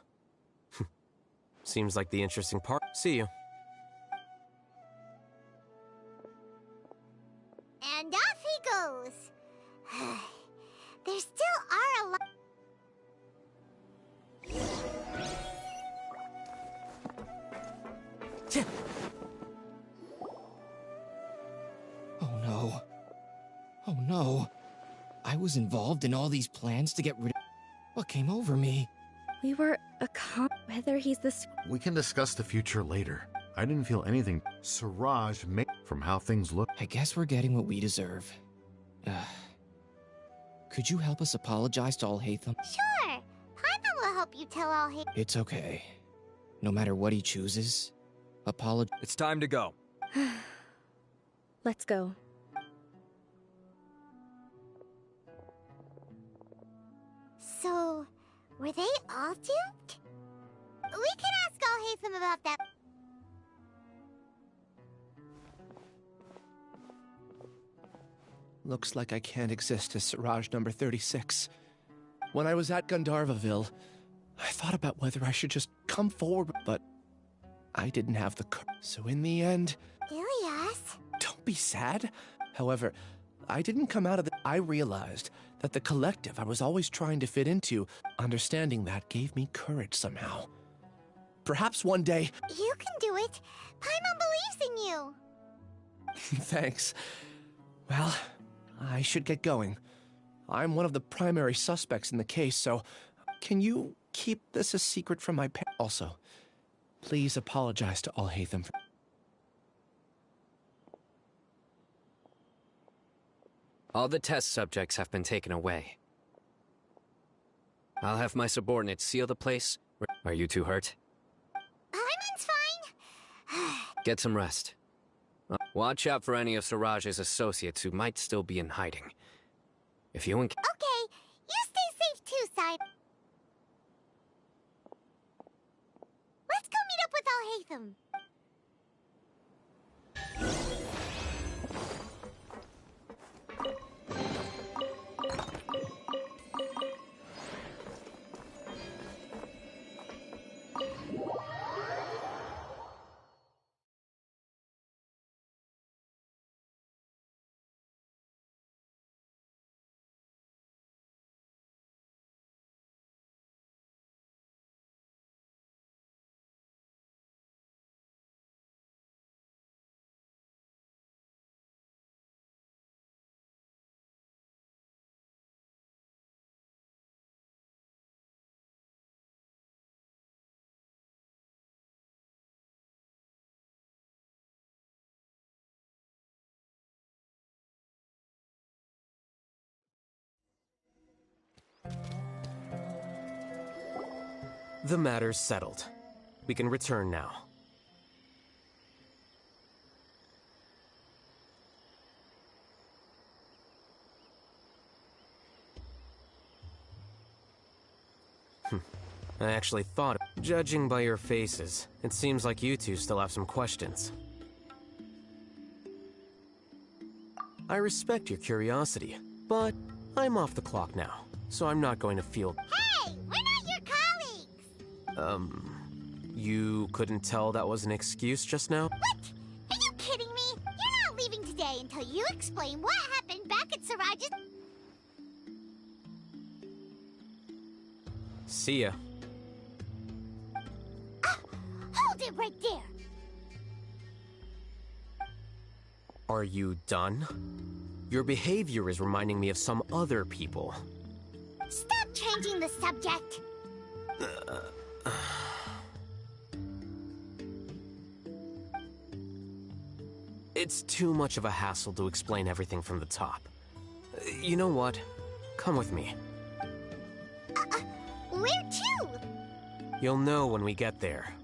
Seems like the interesting part. See you. And off he goes. There still are a lot... Oh no. Oh no. I was involved in all these plans to get rid of... What came over me? We were whether he's the... We can discuss the future later. I didn't feel anything. Siraj may... From how things look... I guess we're getting what we deserve. Could you help us apologize to Alhaitham? Sure. Paimon will help you tell Alhaitham. It's okay. No matter what he chooses, It's time to go. Let's go. So, were they all duped? We can ask Alhaitham about that. Looks like I can't exist as Siraj number 36. When I was at Gandharvaville, I thought about whether I should just come forward, but I didn't have the courage. So in the end... Ilyas? Don't be sad. However, I didn't come out of the... I realized that the collective I was always trying to fit into, understanding that gave me courage somehow. Perhaps one day... You can do it. Paimon believes in you. Thanks. Well, I should get going. I'm one of the primary suspects in the case, so can you keep this a secret from my parents? Also, please apologize to Alhaitham. All the test subjects have been taken away. I'll have my subordinates seal the place. Are you too hurt? Paimon's fine. Get some rest. Watch out for any of Siraj's associates who might still be in hiding. If you Okay, you stay safe too, Side. Let's go meet up with Alhaitham. The matter's settled. We can return now. I actually thought, judging by your faces, it seems like you two still have some questions. I respect your curiosity, but I'm off the clock now, so I'm not going to feel... Hey, we're not your colleagues! You couldn't tell that was an excuse just now? What? Are you kidding me? You're not leaving today until you explain what happened back at Siraj's... See ya. Hold it right there! Are you done? Your behavior is reminding me of some other people. Stop changing the subject! It's too much of a hassle to explain everything from the top. You know what? Come with me. Where to? You'll know when we get there.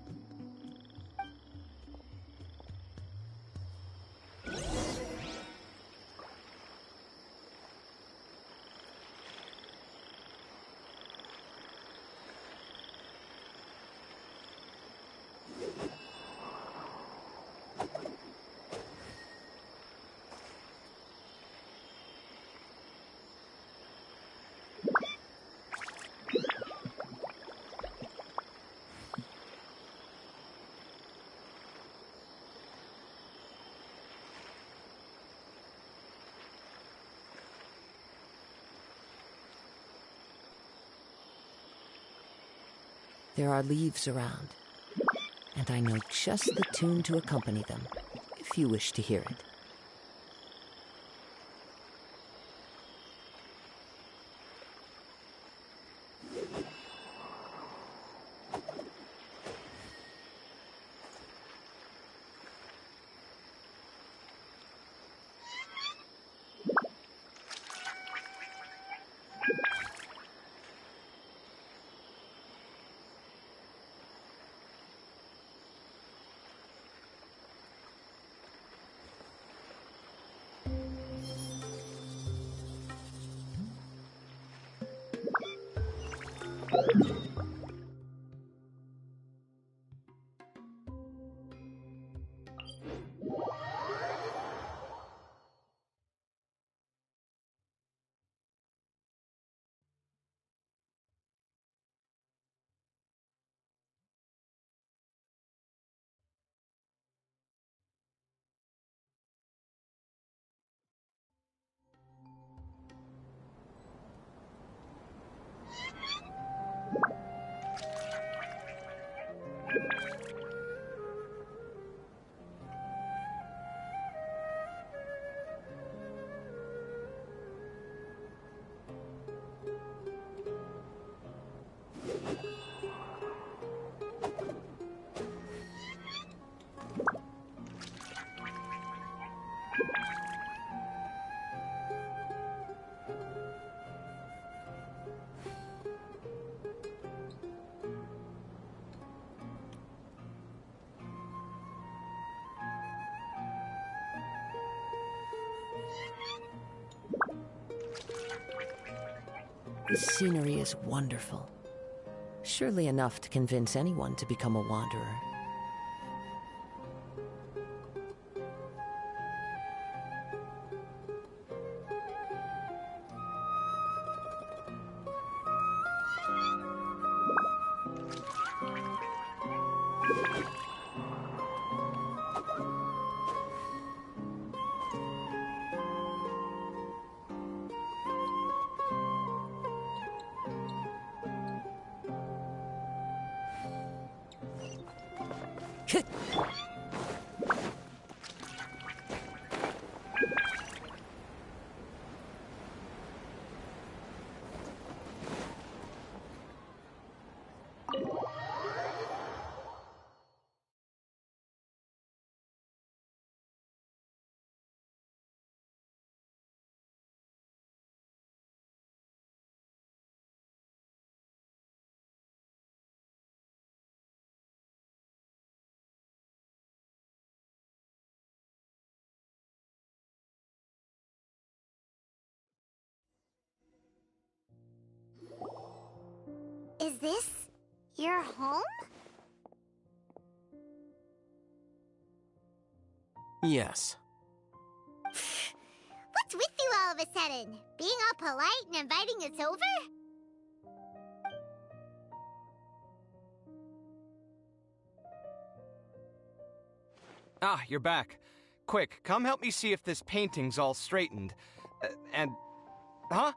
There are leaves around, and I know just the tune to accompany them, if you wish to hear it. This scenery is wonderful. Surely enough to convince anyone to become a wanderer. Is this your home? Yes. What's with you all of a sudden? Being all polite and inviting us over? Ah, you're back. Quick, come help me see if this painting's all straightened. Huh?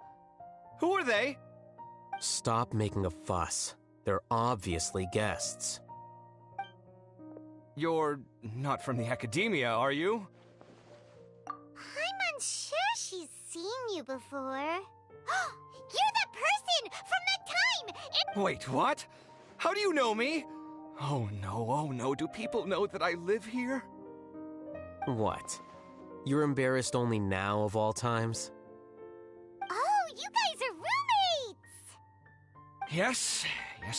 Who are they? Stop making a fuss. They're obviously guests. You're not from the Academia, are you? I'm unsure she's seen you before. You're the person from the time! Wait, what? How do you know me? Oh no, do people know that I live here? What? You're embarrassed only now of all times? Oh, you guys are roommates! Yes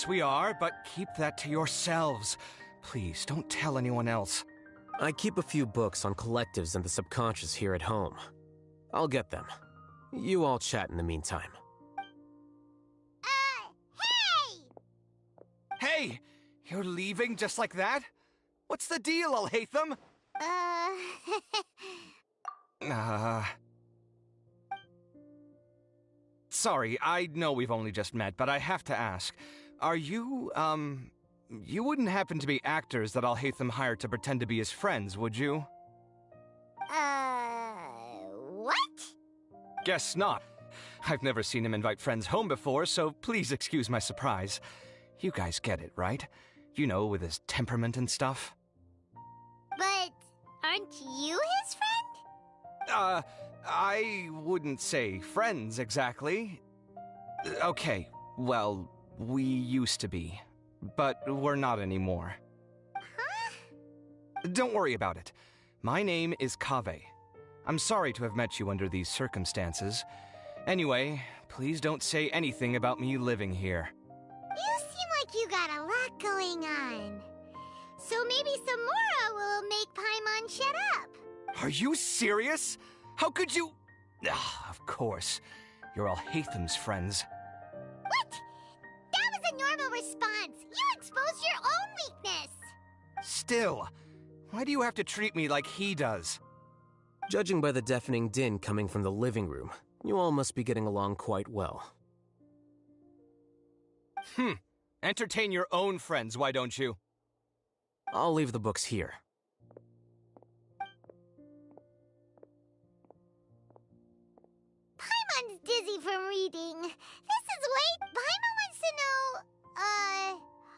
we are, but keep that to yourselves. Please, don't tell anyone else. I keep a few books on collectives and the subconscious here at home. I'll get them. You all chat in the meantime. Hey! You're leaving just like that? What's the deal, Alhaitham? Sorry, I know we've only just met, but I have to ask. Are you, you wouldn't happen to be actors that Alhaitham hired to pretend to be his friends, would you? What? Guess not. I've never seen him invite friends home before, so please excuse my surprise. You guys get it, right? You know, with his temperament and stuff. But aren't you his friend? I wouldn't say friends exactly. Okay, well, we used to be, but we're not anymore. Huh? Don't worry about it. My name is Kaveh. I'm sorry to have met you under these circumstances. Anyway, please don't say anything about me living here. You seem like you got a lot going on. So maybe Samora will make Paimon shut up. Are you serious? How could you... of course. You're Alhaitham's friends. What? That was a normal response. You exposed your own weakness. Still, why do you have to treat me like he does? Judging by the deafening din coming from the living room, you all must be getting along quite well. Entertain your own friends, why don't you? I'll leave the books here. Paimon's dizzy from reading. This is Paimon wants to know,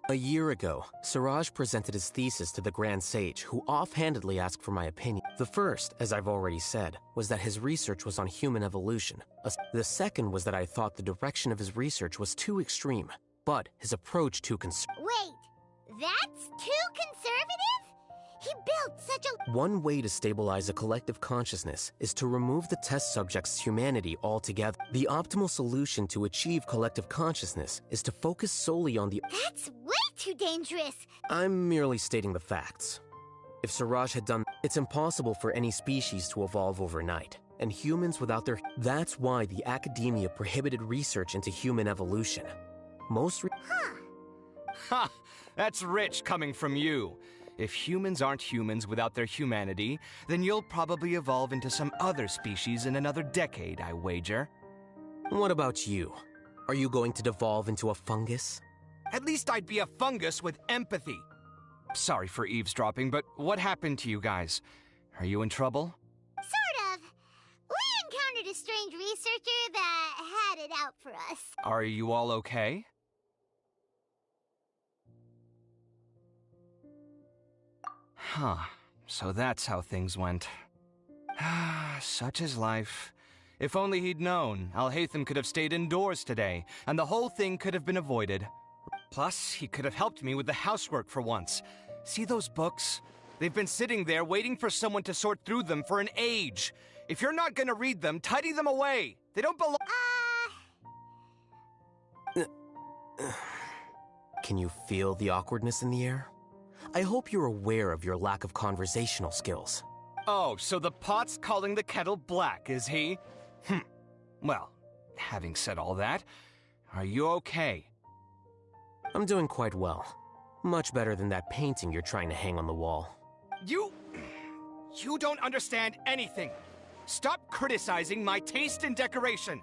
A year ago, Siraj presented his thesis to the Grand Sage, who offhandedly asked for my opinion. The first, as I've already said, was that his research was on human evolution. The second was that I thought the direction of his research was too extreme, but his approach too conservative. Wait, that's too conservative? He built such a... One way to stabilize a collective consciousness is to remove the test subject's humanity altogether. The optimal solution to achieve collective consciousness is to focus solely on the... That's way too dangerous! I'm merely stating the facts. If Siraj had done... It's impossible for any species to evolve overnight, and humans without their... That's why the Academia prohibited research into human evolution. Ha! That's rich coming from you. If humans aren't humans without their humanity, then you'll probably evolve into some other species in another decade, I wager. What about you? Are you going to devolve into a fungus? At least I'd be a fungus with empathy. Sorry for eavesdropping, but what happened to you guys? Are you in trouble? Sort of. We encountered a strange researcher that had it out for us. Are you all okay? Huh. So that's how things went. Such is life. If only he'd known, Alhaitham could have stayed indoors today, and the whole thing could have been avoided. Plus, he could have helped me with the housework for once. See those books? They've been sitting there waiting for someone to sort through them for an age. If you're not gonna read them, tidy them away. They don't belong— Can you feel the awkwardness in the air? I hope you're aware of your lack of conversational skills. Oh, so the pot's calling the kettle black, is he? Well, having said all that, are you okay? I'm doing quite well. Much better than that painting you're trying to hang on the wall. You don't understand anything. Stop criticizing my taste in decoration.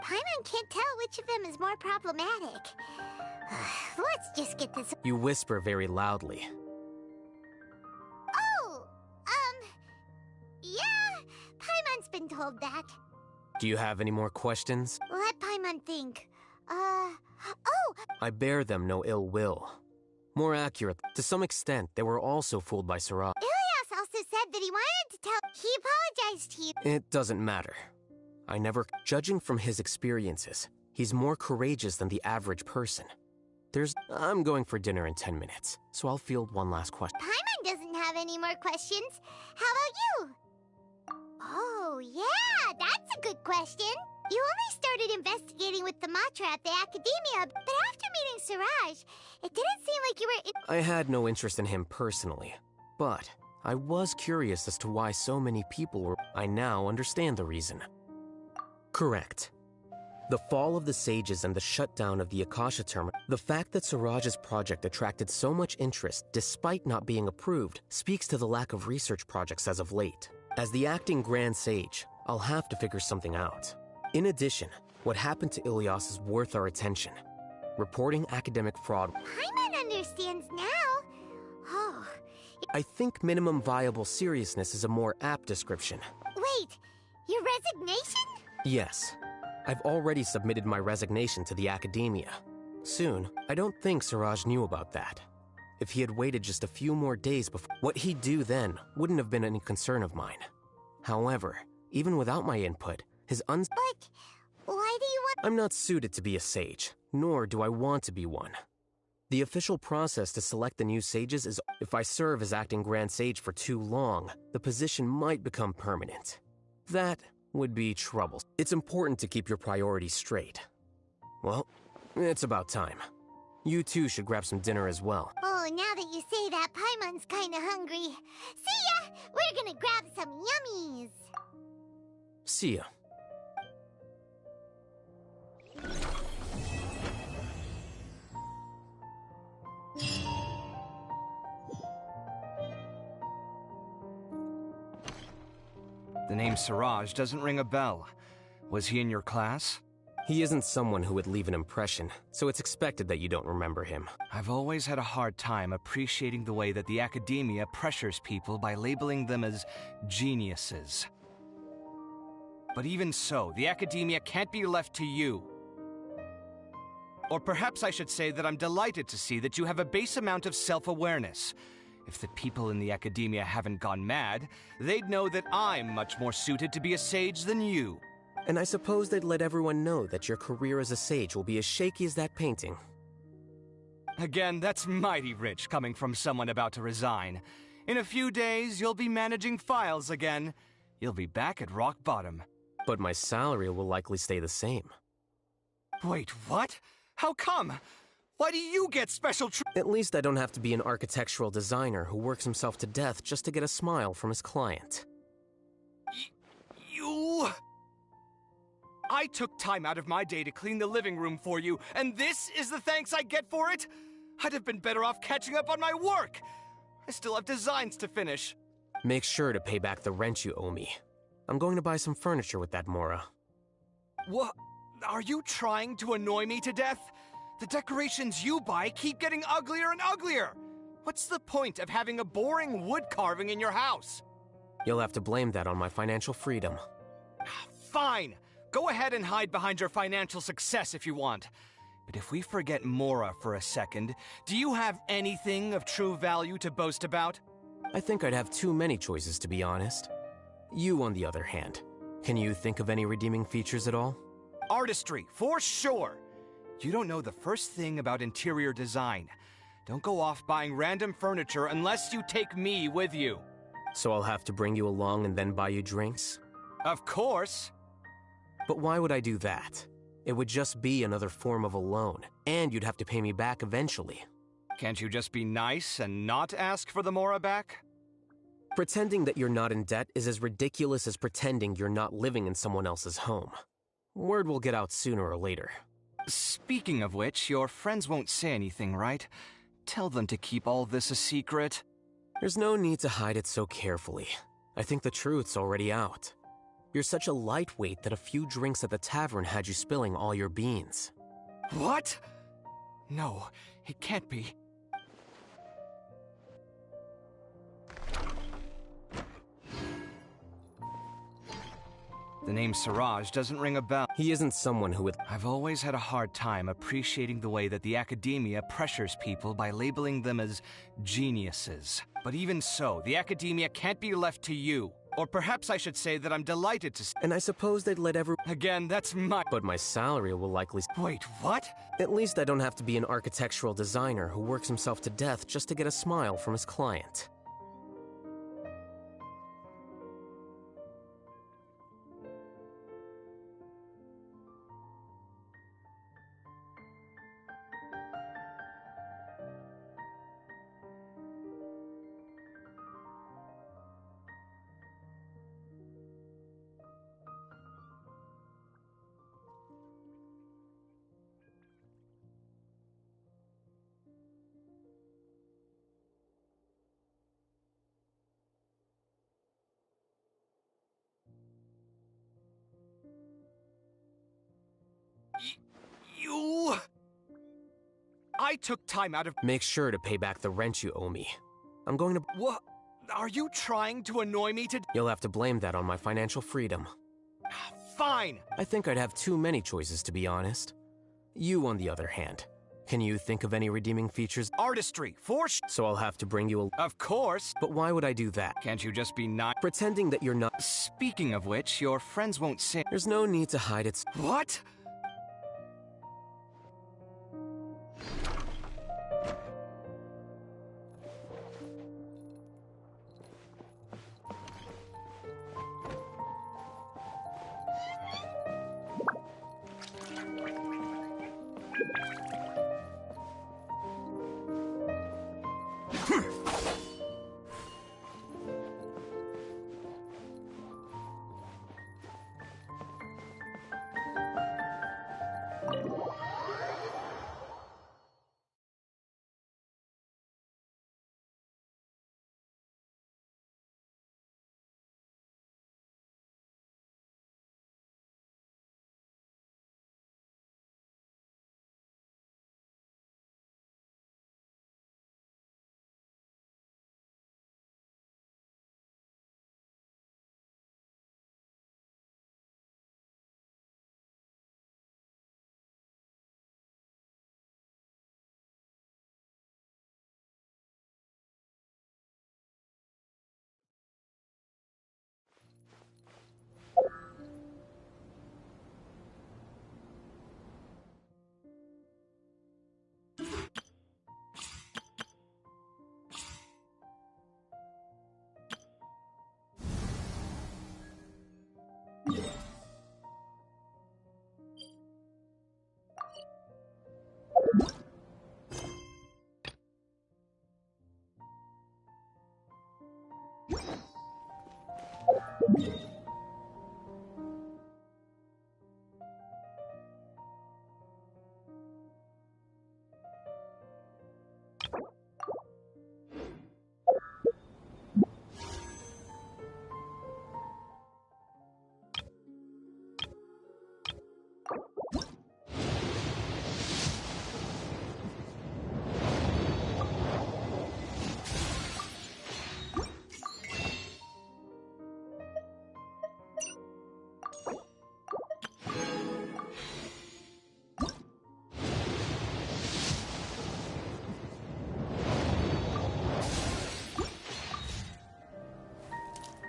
Paimon can't tell which of them is more problematic. Let's just get this. You whisper very loudly. Oh, yeah, Paimon's been told that. Do you have any more questions? Let Paimon think. Oh! I bear them no ill will. More accurate, to some extent, they were also fooled by Siraj. Ilias also said that he wanted to tell. He apologized to you. It doesn't matter. Judging from his experiences, he's more courageous than the average person. I'm going for dinner in 10 minutes, so I'll field one last question. Paimon doesn't have any more questions. How about you? Oh, yeah, that's a good question. You only started investigating with the Matra at the Academia, but after meeting Siraj, it didn't seem like you were... I had no interest in him personally, but I was curious as to why so many people were... I now understand the reason. Correct. The fall of the Sages and the shutdown of the Akasha Terminal, the fact that Siraj's project attracted so much interest despite not being approved speaks to the lack of research projects as of late. As the acting Grand Sage, I'll have to figure something out. In addition, what happened to Ilias is worth our attention. Reporting academic fraud. Paimon understands now. Oh. I think minimum viable seriousness is a more apt description. Wait, your resignation? Yes. I've already submitted my resignation to the Academia. Soon, I don't think Siraj knew about that. If he had waited just a few more days before, what he'd do then wouldn't have been any concern of mine. However, even without my input, But why do you want... I'm not suited to be a sage, nor do I want to be one. The official process to select the new sages is if I serve as acting Grand Sage for too long, the position might become permanent. That would be trouble. It's important to keep your priorities straight. Well, it's about time. You too should grab some dinner as well. Oh, now that you say that, Paimon's kinda hungry. See ya! We're gonna grab some yummies! See ya. The name Siraj doesn't ring a bell. Was he in your class? He isn't someone who would leave an impression, so it's expected that you don't remember him. I've always had a hard time appreciating the way that the Academia pressures people by labeling them as geniuses. But even so, the Academia can't be left to you. Or perhaps I should say that I'm delighted to see that you have a base amount of self-awareness. If the people in the Academia haven't gone mad, they'd know that I'm much more suited to be a sage than you. And I suppose they'd let everyone know that your career as a sage will be as shaky as that painting. Again, that's mighty rich coming from someone about to resign. In a few days, you'll be managing files again. You'll be back at rock bottom. But my salary will likely stay the same. Wait, what? How come? Why do you get special At least I don't have to be an architectural designer who works himself to death just to get a smile from his client. You... I took time out of my day to clean the living room for you, and this is the thanks I get for it? I'd have been better off catching up on my work. I still have designs to finish. Make sure to pay back the rent you owe me. I'm going to buy some furniture with that Mora. What? Are you trying to annoy me to death? The decorations you buy keep getting uglier and uglier. What's the point of having a boring wood carving in your house? You'll have to blame that on my financial freedom. Fine. Go ahead and hide behind your financial success if you want. But if we forget Mora for a second, do you have anything of true value to boast about? I think I'd have too many choices, to be honest. You, on the other hand, can you think of any redeeming features at all? Artistry, for sure. You don't know the first thing about interior design. Don't go off buying random furniture unless you take me with you. So I'll have to bring you along and then buy you drinks? Of course. But why would I do that? It would just be another form of a loan, and you'd have to pay me back eventually. Can't you just be nice and not ask for the Mora back? Pretending that you're not in debt is as ridiculous as pretending you're not living in someone else's home. Word will get out sooner or later. Speaking of which, your friends won't say anything, right? Tell them to keep all this a secret. There's no need to hide it so carefully. I think the truth's already out. You're such a lightweight that a few drinks at the tavern had you spilling all your beans. What? No, it can't be. The name Siraj doesn't ring a bell. He isn't someone who would... I've always had a hard time appreciating the way that the academia pressures people by labeling them as geniuses. But even so, the academia can't be left to you. Or perhaps I should say that I'm delighted to... And I suppose they'd let Again, that's my... But my salary will likely... Wait, what? At least I don't have to be an architectural designer who works himself to death just to get a smile from his client. You... I took time out of... Make sure to pay back the rent you owe me. I'm going to... What? Are you trying to annoy me to... You'll have to blame that on my financial freedom. Fine! I think I'd have too many choices, to be honest. You, on the other hand. Can you think of any redeeming features? Artistry, So I'll have to bring you a... Of course! But why would I do that? Can't you just be not... Pretending that you're not... Speaking of which, your friends won't say... There's no need to hide it. What?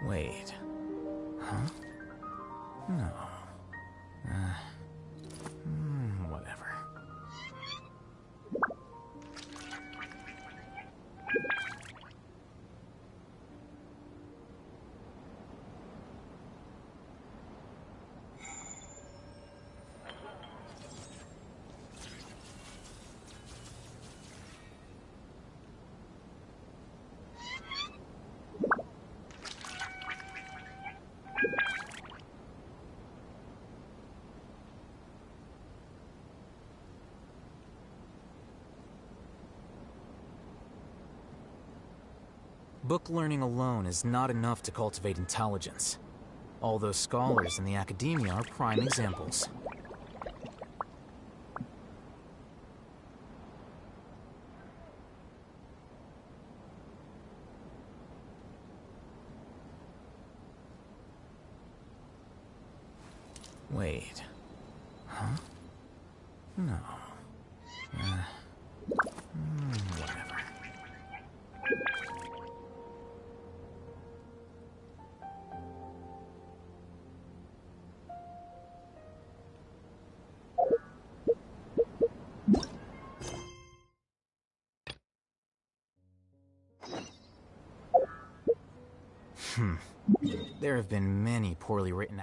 Wait. Huh? No. Whatever. Book learning alone is not enough to cultivate intelligence. All those scholars in the academia are prime examples. Wait. Huh? No. Whatever. There have been many poorly written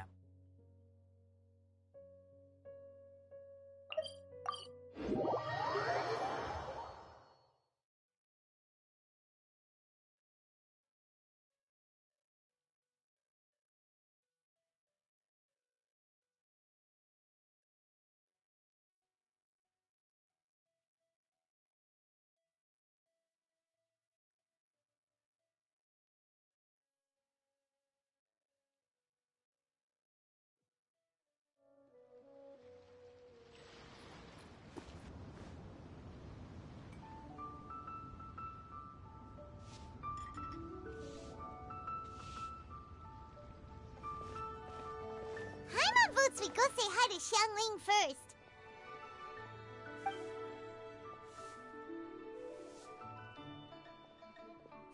Paimon votes we go say hi to Xiangling first.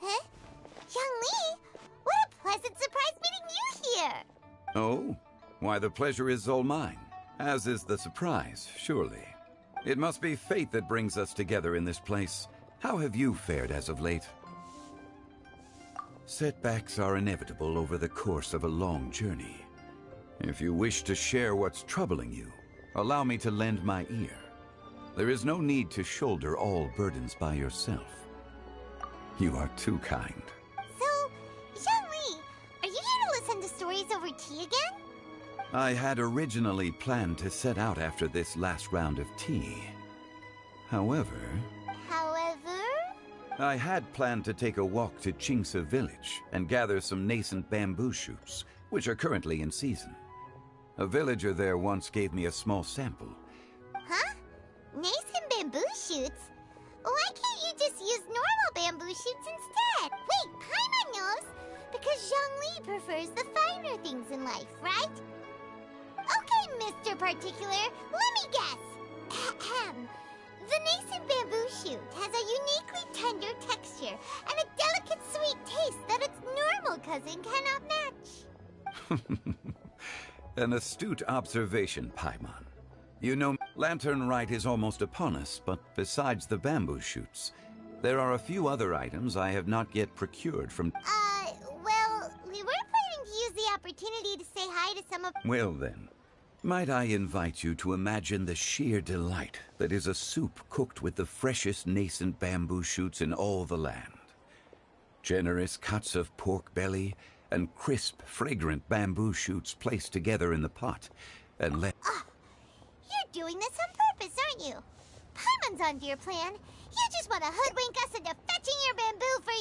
Huh? Xiangli? What a pleasant surprise meeting you here! Oh? Why, the pleasure is all mine. As is the surprise, surely. It must be fate that brings us together in this place. How have you fared as of late? Setbacks are inevitable over the course of a long journey. If you wish to share what's troubling you, allow me to lend my ear. There is no need to shoulder all burdens by yourself. You are too kind. So, Xiangli, are you here to listen to stories over tea again? I had originally planned to set out after this last round of tea. However, I had planned to take a walk to Qingce village and gather some nascent bamboo shoots, which are currently in season. A villager there once gave me a small sample. Huh? Nascent bamboo shoots? Why can't you just use normal bamboo shoots instead? Wait, Paimon knows! Because Xiangli prefers the finer things in life, right? Okay, Mr. Particular, let me guess. Ahem. The nascent bamboo shoot has a uniquely tender texture and a delicate sweet taste that its normal cousin cannot match. An astute observation, Paimon. You know, Lantern Rite is almost upon us, but besides the bamboo shoots, there are a few other items I have not yet procured from... Well, we were planning to use the opportunity to say hi to some of... Well then, might I invite you to imagine the sheer delight that is a soup cooked with the freshest nascent bamboo shoots in all the land. Generous cuts of pork belly and crisp, fragrant bamboo shoots placed together in the pot and let... You're doing this on purpose, aren't you? Paimon's onto your plan. You just want to hoodwink us into fetching your bamboo for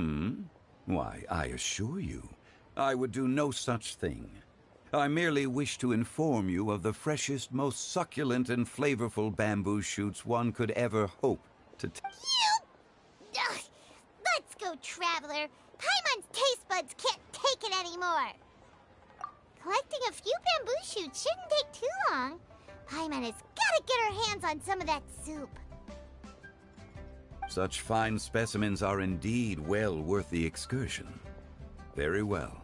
you. Why, I assure you, I would do no such thing. I merely wish to inform you of the freshest, most succulent and flavorful bamboo shoots one could ever hope to Let's go, Traveler. Paimon's taste buds can't take it anymore. Collecting a few bamboo shoots shouldn't take too long. Paimon has gotta get her hands on some of that soup. Such fine specimens are indeed well worth the excursion. Very well.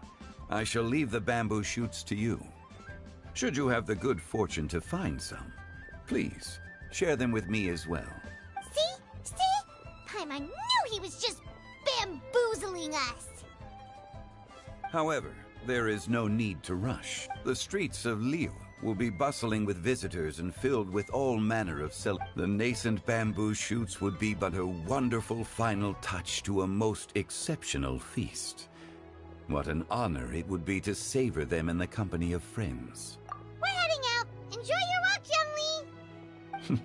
I shall leave the bamboo shoots to you. Should you have the good fortune to find some, please share them with me as well. See? Paimon knew he was just bamboozling us. However, there is no need to rush. The streets of Liyue will be bustling with visitors and filled with all manner of The nascent bamboo shoots would be but a wonderful final touch to a most exceptional feast. What an honor it would be to savor them in the company of friends. We're heading out. Enjoy your walk, Young Lee.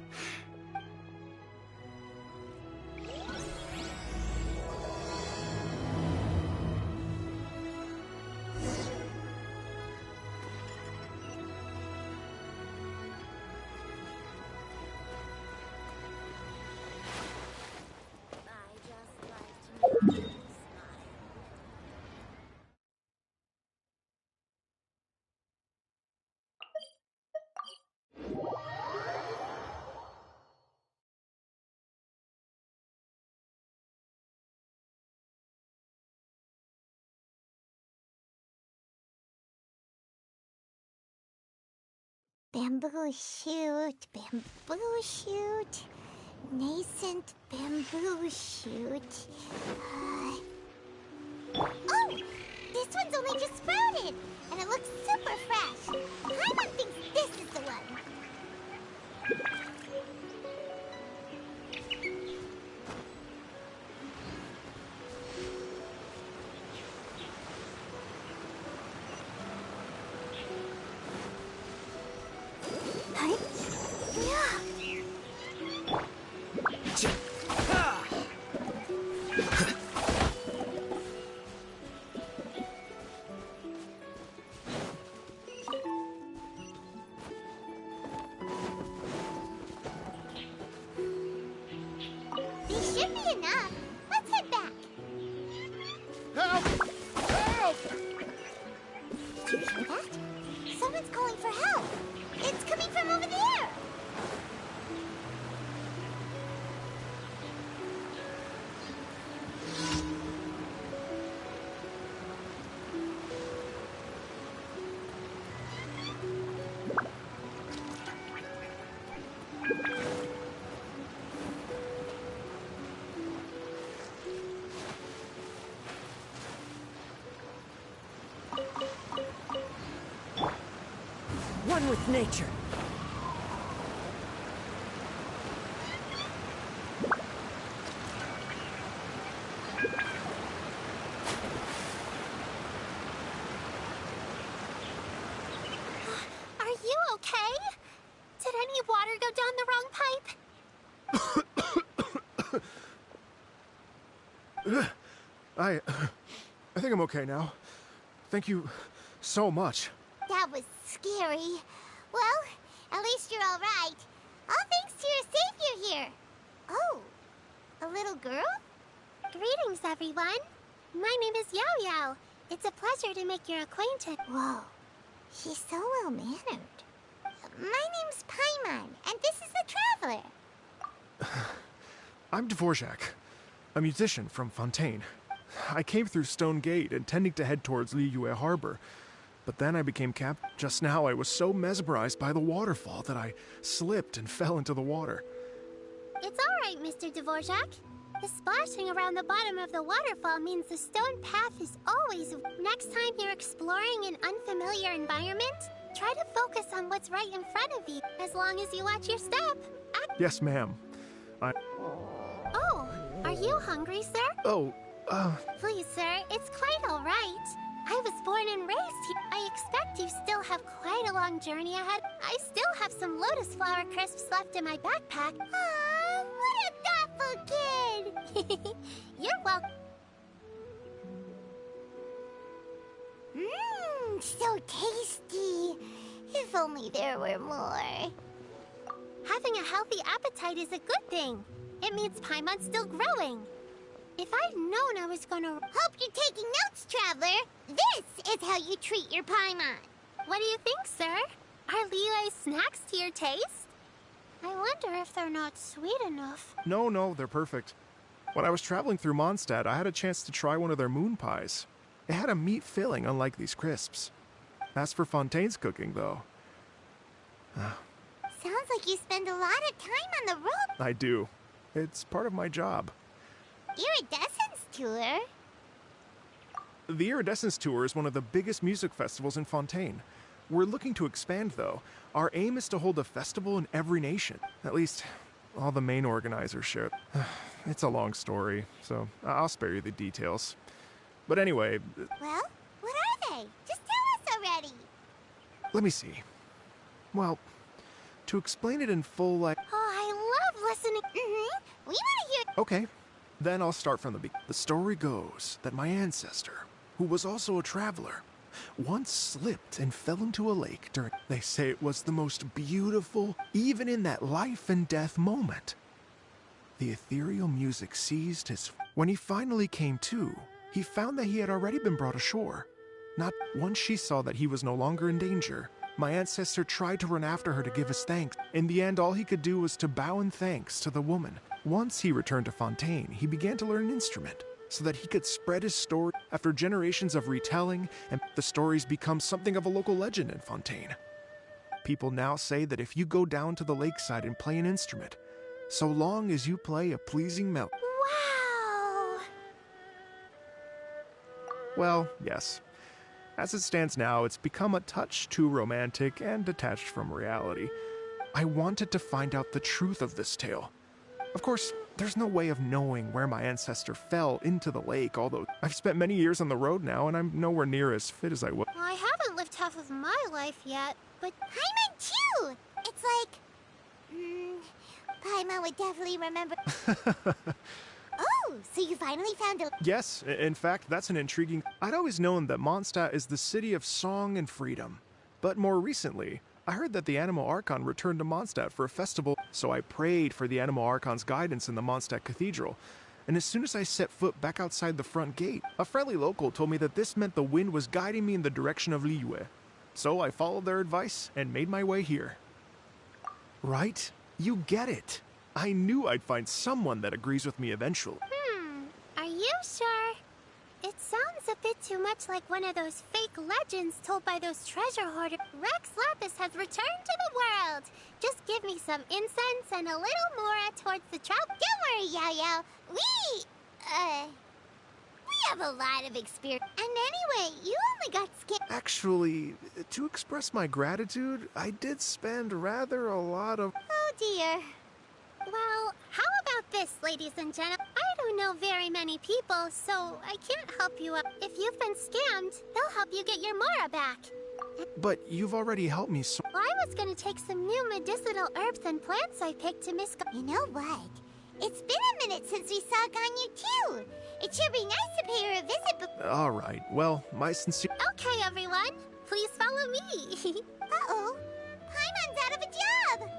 Bamboo shoot, nascent bamboo shoot. Oh! This one's only just sprouted, and it looks super fresh. Paimon thinks this is the one. These should be enough. Let's head back. Help! Help! Did you hear that? Someone's calling for help. It's coming from over there. One with nature. Are you okay? Did any water go down the wrong pipe? I think I'm okay now. Thank you so much. That was scary. Well, at least you're all right. All thanks to your savior here. Oh, a little girl? Greetings, everyone. My name is Yao Yao. It's a pleasure to make your acquaintance. Whoa, she's so well-mannered. My name's Paimon, and this is the Traveler. I'm Dvorak, a musician from Fontaine. I came through Stone Gate, intending to head towards Liyue Harbor. But then I became captain. Just now I was so mesmerized by the waterfall that I slipped and fell into the water. It's all right, Mr. Dvorak. The splashing around the bottom of the waterfall means the stone path is always... Next time you're exploring an unfamiliar environment, try to focus on what's right in front of you, as long as you watch your step. Yes, ma'am. Oh, are you hungry, sir? Please, sir, it's quite all right. I was born and raised here. I expect you still have quite a long journey ahead. I still have some lotus flower crisps left in my backpack. Aw, what a thoughtful kid! You're welcome. Mmm, so tasty. If only there were more. Having a healthy appetite is a good thing. It means Paimon's still growing. If I'd known I was gonna... Hope you're taking notes, Traveler! This is how you treat your Paimon! What do you think, sir? Are Liyue's snacks to your taste? I wonder if they're not sweet enough. No, they're perfect. When I was traveling through Mondstadt, I had a chance to try one of their moon pies. It had a meat filling, unlike these crisps. As for Fontaine's cooking, though... Sounds like you spend a lot of time on the road. I do. It's part of my job. Iridescence Tour? The Iridescence Tour is one of the biggest music festivals in Fontaine. We're looking to expand, though. Our aim is to hold a festival in every nation. At least, all the main organizers share. It's a long story, so I'll spare you the details. But anyway... Well, what are they? Just tell us already! Let me see. Well, to explain it in full, like... Oh, I love listening. We want to hear... Okay. Then I'll start from the beginning. The story goes that my ancestor, who was also a traveler, once slipped and fell into a lake during... They say it was the most beautiful, even in that life and death moment. The ethereal music seized his... When he finally came to, he found that he had already been brought ashore. Not once she saw that he was no longer in danger, my ancestor tried to run after her to give his thanks. In the end, all he could do was to bow in thanks to the woman. Once he returned to Fontaine, he began to learn an instrument so that he could spread his story. After generations of retelling, and the stories become something of a local legend in Fontaine. People now say that if you go down to the lakeside and play an instrument, so long as you play a pleasing melody. Wow! Well, yes. As it stands now, it's become a touch too romantic and detached from reality. I wanted to find out the truth of this tale. Of course, there's no way of knowing where my ancestor fell into the lake, although I've spent many years on the road now and I'm nowhere near as fit as I was. Well, I haven't lived half of my life yet, but Paimon too! It's like... Paimon would definitely remember... Oh, so you finally found a... Yes, in fact, that's an intriguing... I'd always known that Mondstadt is the city of song and freedom. But more recently, I heard that the Anemo Archon returned to Mondstadt for a festival, so I prayed for the Anemo Archon's guidance in the Mondstadt Cathedral. And as soon as I set foot back outside the front gate, a friendly local told me that this meant the wind was guiding me in the direction of Liyue. So I followed their advice and made my way here. Right? You get it. I knew I'd find someone that agrees with me eventually. Are you sure? It sounds a bit too much like one of those fake legends told by those treasure hoarders. Rex Lapis has returned to the world. Just give me some incense and a little more towards the trout. Don't worry, Yao Yao. We have a lot of experience. And anyway, you only got scared. Actually, to express my gratitude, I did spend rather a lot of... Oh dear. Well, how about this, ladies and gentlemen? I don't know very many people, so I can't help you out. If you've been scammed, they'll help you get your Mora back. But you've already helped me so... Well, I was gonna take some new medicinal herbs and plants I picked to Miss... You know what? It's been a minute since we saw Ganyu too. It should be nice to pay her a visit, but... Alright, well, my sincere... Okay, everyone. Please follow me. Uh-oh. Paimon's out of a job!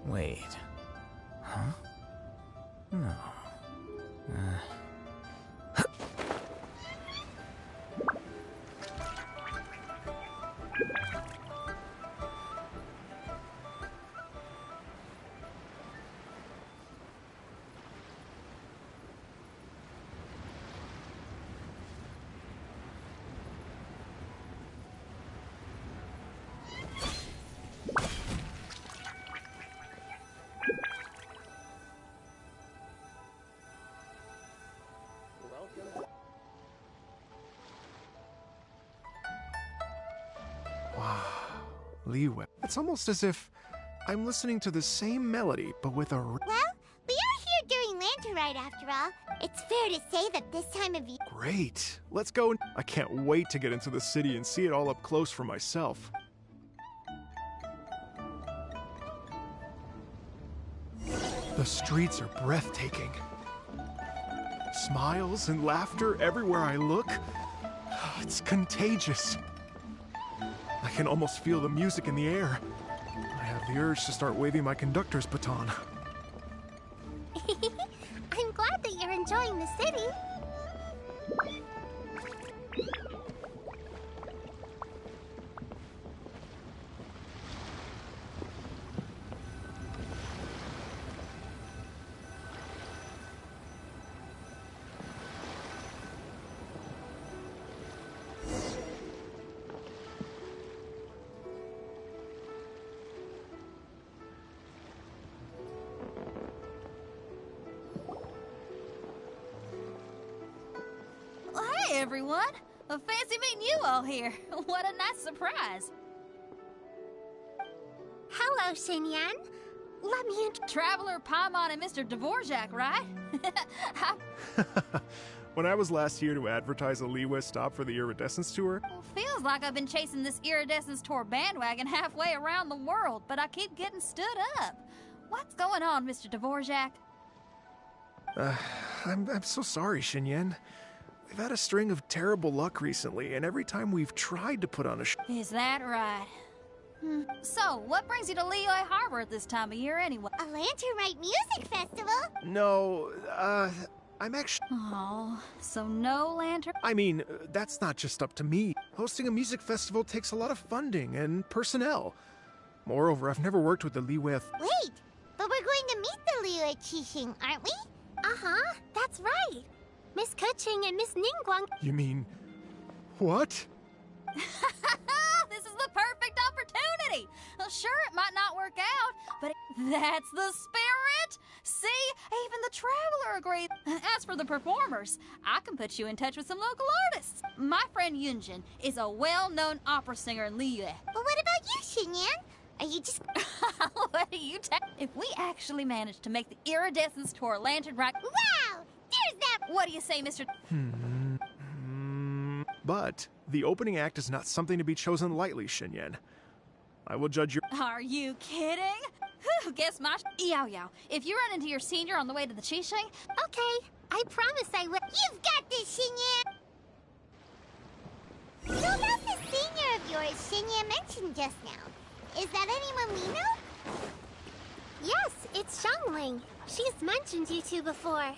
Wait. Huh? No. Wow. Liyue. It's almost as if I'm listening to the same melody, but with a... Well, we are here during Lantern Rite after all. It's fair to say that this time of year... Great. Let's go. I can't wait to get into the city and see it all up close for myself. The streets are breathtaking. Smiles and laughter everywhere I look. It's contagious. I can almost feel the music in the air. I have the urge to start waving my conductor's baton. I'm glad that you're enjoying the city. Hey everyone! Fancy meeting you all here. What a nice surprise. Hello, Xinyan. Let me Traveler Paimon and Mr. Dvorak, right? When I was last here to advertise a Liyue stop for the Iridescence Tour, Well, feels like I've been chasing this Iridescence Tour bandwagon halfway around the world, but I keep getting stood up. What's going on, Mr. Dvorak? I'm so sorry, Xinyan. We've had a string of terrible luck recently, and every time we've tried to put on a show... Is that right? So, what brings you to Liyue Harbor at this time of year anyway? A Lantern Rite Music Festival? No, I'm actually... Oh, so no lantern? I mean, that's not just up to me. Hosting a music festival takes a lot of funding and personnel. Moreover, I've never worked with the Liyue... Wait, but we're going to meet the Liyue Qixing, aren't we? Uh-huh, that's right. Miss Keqing and Miss Ningguang. You mean... what? This is the perfect opportunity! Well, sure, it might not work out, but that's the spirit! See? Even the Traveler agreed. As for the performers, I can put you in touch with some local artists. My friend Yunjin is a well-known opera singer in Liyue. But what about you, Xinyan? Are you just... What do you take? If we actually manage to make the Iridescence Tour Lantern Rite... Wow! There's that... What do you say, Mr... But the opening act is not something to be chosen lightly, Xinyan. I will judge your... Are you kidding? Whew, guess my... Yao Yao, if you run into your senior on the way to the Qixing... Okay, I promise I will. You've got this, Xinyan! So about the senior of yours Xinyan mentioned just now, is that anyone we know? Yes, it's Xiangling. She's mentioned you two before.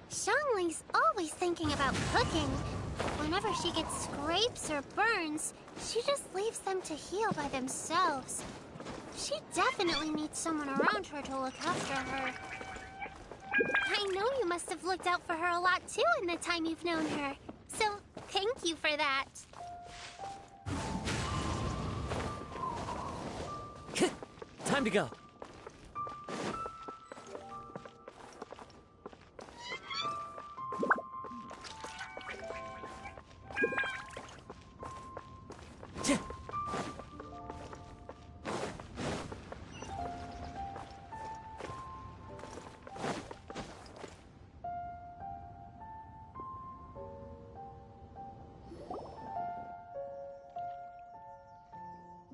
Xiangling's always thinking about cooking. Whenever she gets scrapes or burns, she just leaves them to heal by themselves. She definitely needs someone around her to look after her. I know you must have looked out for her a lot too in the time you've known her. So, thank you for that. Time to go.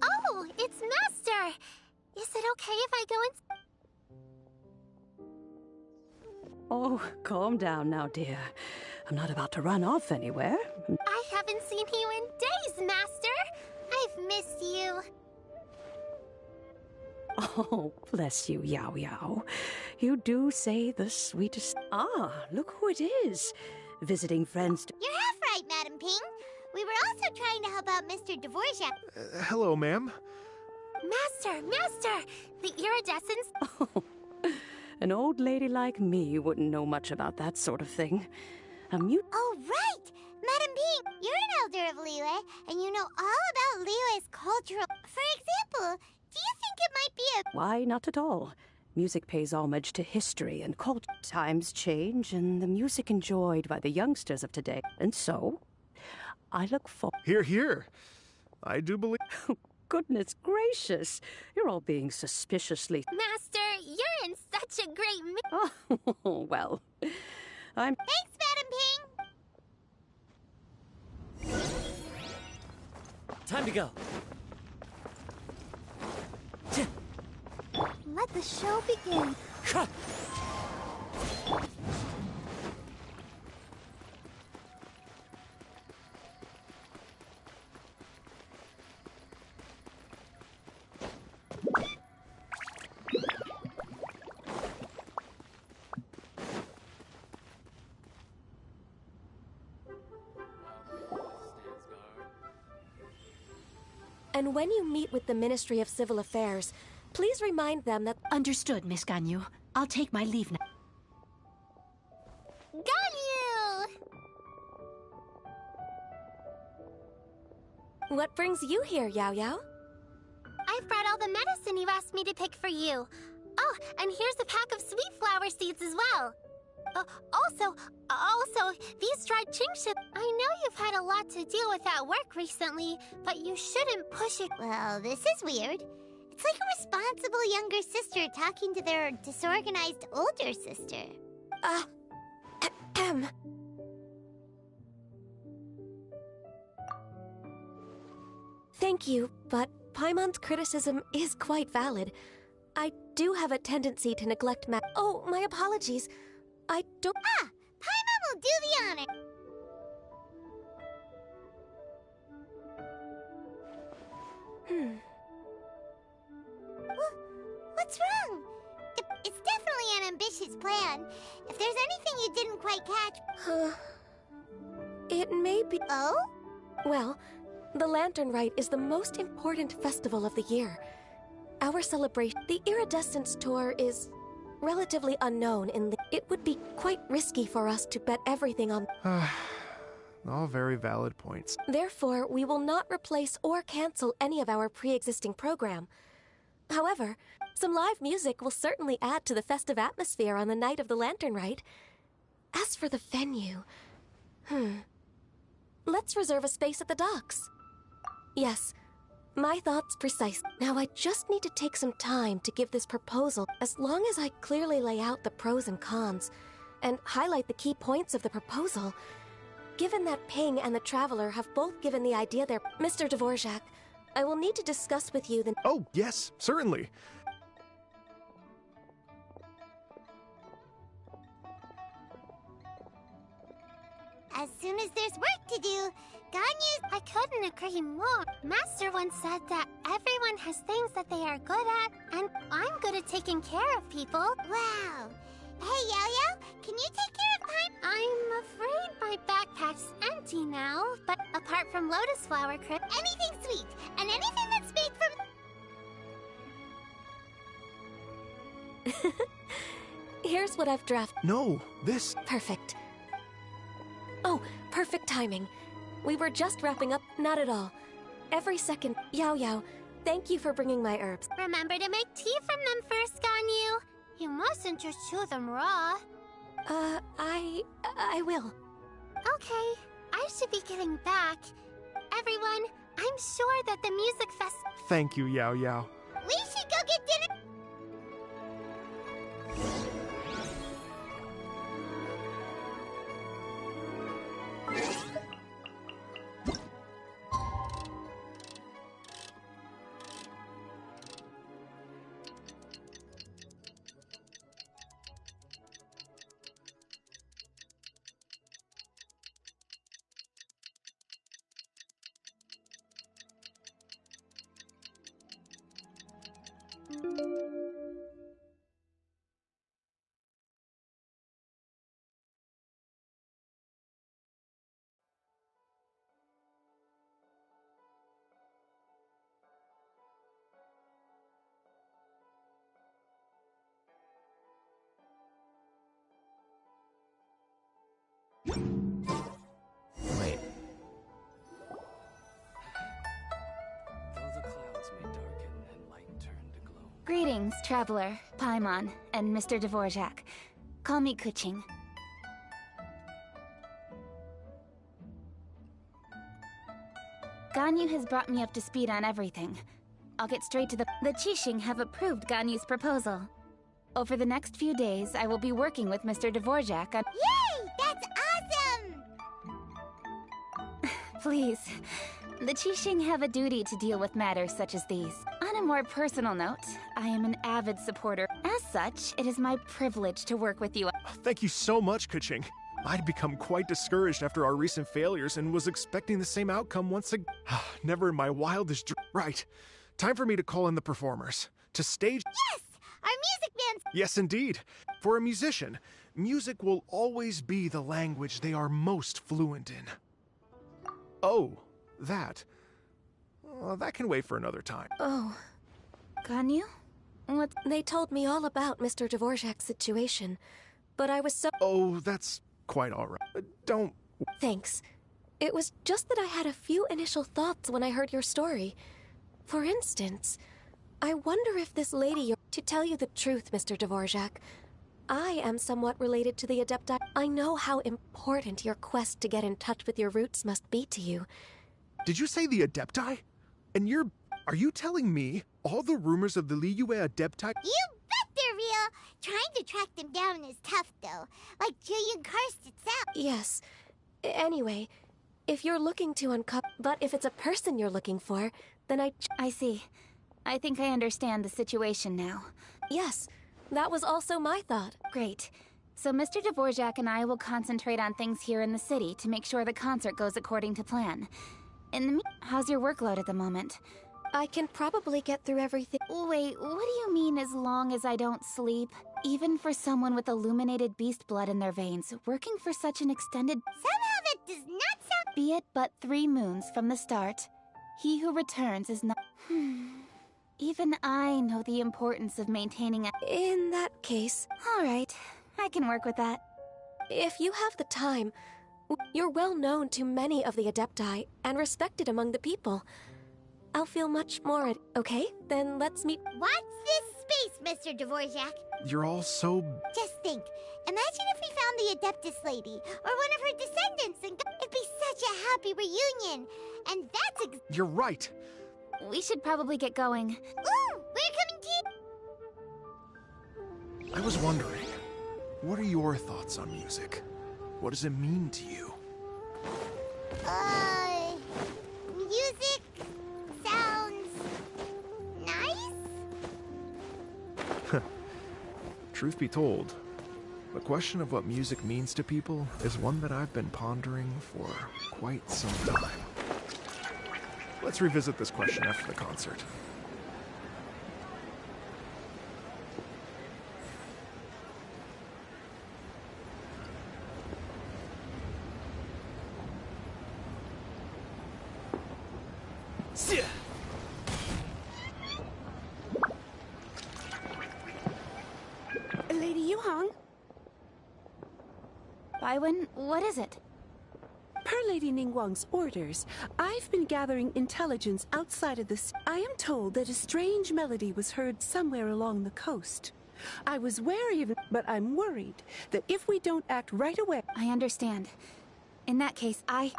Oh, it's Master! Is it okay if I go in? Oh, calm down now, dear. I'm not about to run off anywhere. I haven't seen you in days, Master! I've missed you. Oh, bless you, Yao Yao. You do say the sweetest... Ah, look who it is. Visiting friends to... You're half right, Madam Ping. We were also trying to help out Mr. Dvorak. Hello, ma'am. Master! The iridescence... Oh, an old lady like me wouldn't know much about that sort of thing. Oh, right! Madam Ping, you're an elder of Liyue, and you know all about Liyue's cultural... For example, do you think it might be a... Why, not at all. Music pays homage to history and culture. Times change, and the music enjoyed by the youngsters of today. And so, I look for... Here. I do believe... Goodness gracious. You're all being suspiciously... Master, you're in such a great mood. Oh, well, I'm... Thanks, Madam Ping! Time to go. Let the show begin. And when you meet with the Ministry of Civil Affairs, please remind them that... Understood, Miss Ganyu. I'll take my leave now. Ganyu! What brings you here, Yao Yao? I've brought all the medicine you asked me to pick for you. Oh, and here's a pack of sweet flower seeds as well. Also, these dried Qingxin. I know you've had a lot to deal with at work recently, but you shouldn't push it. Well, this is weird. It's like a responsible younger sister talking to their disorganized older sister. Thank you, but Paimon's criticism is quite valid. I do have a tendency to neglect Oh, my apologies. I don't- Paimon will do the honor. What's wrong? It's definitely an ambitious plan. If there's anything you didn't quite catch... It may be- Oh? Well, the Lantern Rite is the most important festival of the year. Our celebration, the Iridescence Tour, is relatively unknown in the... It would be quite risky for us to bet everything on... All very valid points. Therefore, we will not replace or cancel any of our pre-existing program. However, some live music will certainly add to the festive atmosphere on the night of the Lantern Rite. As for the venue... Let's reserve a space at the docks. Yes, my thoughts precise. Now I just need to take some time to give this proposal. As long as I clearly lay out the pros and cons, and highlight the key points of the proposal, given that Ping and the Traveler have both given the idea their... Mr. Dvorak, I will need to discuss with you the... Oh, yes, certainly. As soon as there's work to do, Ganyu's... I couldn't agree more. Master once said that everyone has things that they are good at, and I'm good at taking care of people. Wow. Hey, Yao-Yao, can you take care of Paimon? I'm afraid my backpack's empty now, but apart from Lotus Flower Crypt... Anything sweet, and anything that's made from... Here's what I've drafted. No, this... Perfect. Oh, perfect timing. We were just wrapping up. Not at all. Every second. Yao-Yao, thank you for bringing my herbs. Remember to make tea from them first, Ganyu. You mustn't just chew them raw. I will. Okay, I should be getting back. Everyone, I'm sure that the music fest... Thank you, Yao Yao. We should go get dinner! Wait. Though the clouds may darken and light turn to gloom. Greetings, Traveler, Paimon, and Mr. Dvorak. Call me Kuching. Ganyu has brought me up to speed on everything. I'll get straight to the Qixing have approved Ganyu's proposal. Over the next few days, I will be working with Mr. Dvorak on— Yay! That's awesome! Please. The Qixing have a duty to deal with matters such as these. On a more personal note, I am an avid supporter. As such, it is my privilege to work with you. Thank you so much, Kuching. I'd become quite discouraged after our recent failures and was expecting the same outcome once again. Never in my wildest dreams. Right. Time for me to call in the performers. To stage— Yes! Our music band's— Yes, indeed. For a musician, music will always be the language they are most fluent in. Oh, that. That can wait for another time. Oh. Ganyu? What? They told me all about Mr. Dvorak's situation, but I was so— Oh, that's quite all right. Don't— Thanks. It was just that I had a few initial thoughts when I heard your story. For instance, I wonder if this lady— To tell you the truth, Mr. Dvorak, I am somewhat related to the Adepti. I know how important your quest to get in touch with your roots must be to you. Did you say the Adepti? And are you telling me all the rumors of the Liyue Adepti? You bet they're real! Trying to track them down is tough, though. Like Julian Karst itself. Yes. Anyway, if you're looking to uncover... But if it's a person you're looking for, then I see. I think I understand the situation now. Yes, that was also my thought. Great. So Mr. Dvorak and I will concentrate on things here in the city to make sure the concert goes according to plan. How's your workload at the moment? I can probably get through everything. Wait, what do you mean as long as I don't sleep? Even for someone with illuminated beast blood in their veins, working for such an extended... Somehow that does not sound... Be it but 3 moons from the start, he who returns is not... Even I know the importance of maintaining a... In that case... Alright, I can work with that. If you have the time, you're well known to many of the Adepti and respected among the people. I'll feel much more at... Okay, then let's meet... What's this space, Mr. Dvorak? You're all so... Just think. Imagine if we found the Adeptus lady, or one of her descendants, and it'd be such a happy reunion. And that's You're right. We should probably get going. Ooh, we're coming to... I was wondering, what are your thoughts on music? What does it mean to you? Music sounds nice? Truth be told, the question of what music means to people is one that I've been pondering for quite some time. Let's revisit this question after the concert. Lady Yuhong? Baiwen, what is it? Per Lady Ningguang's orders, I've been gathering intelligence outside of this. I am told that a strange melody was heard somewhere along the coast. I was wary of it, but I'm worried that if we don't act right away... I understand. In that case, Yeah,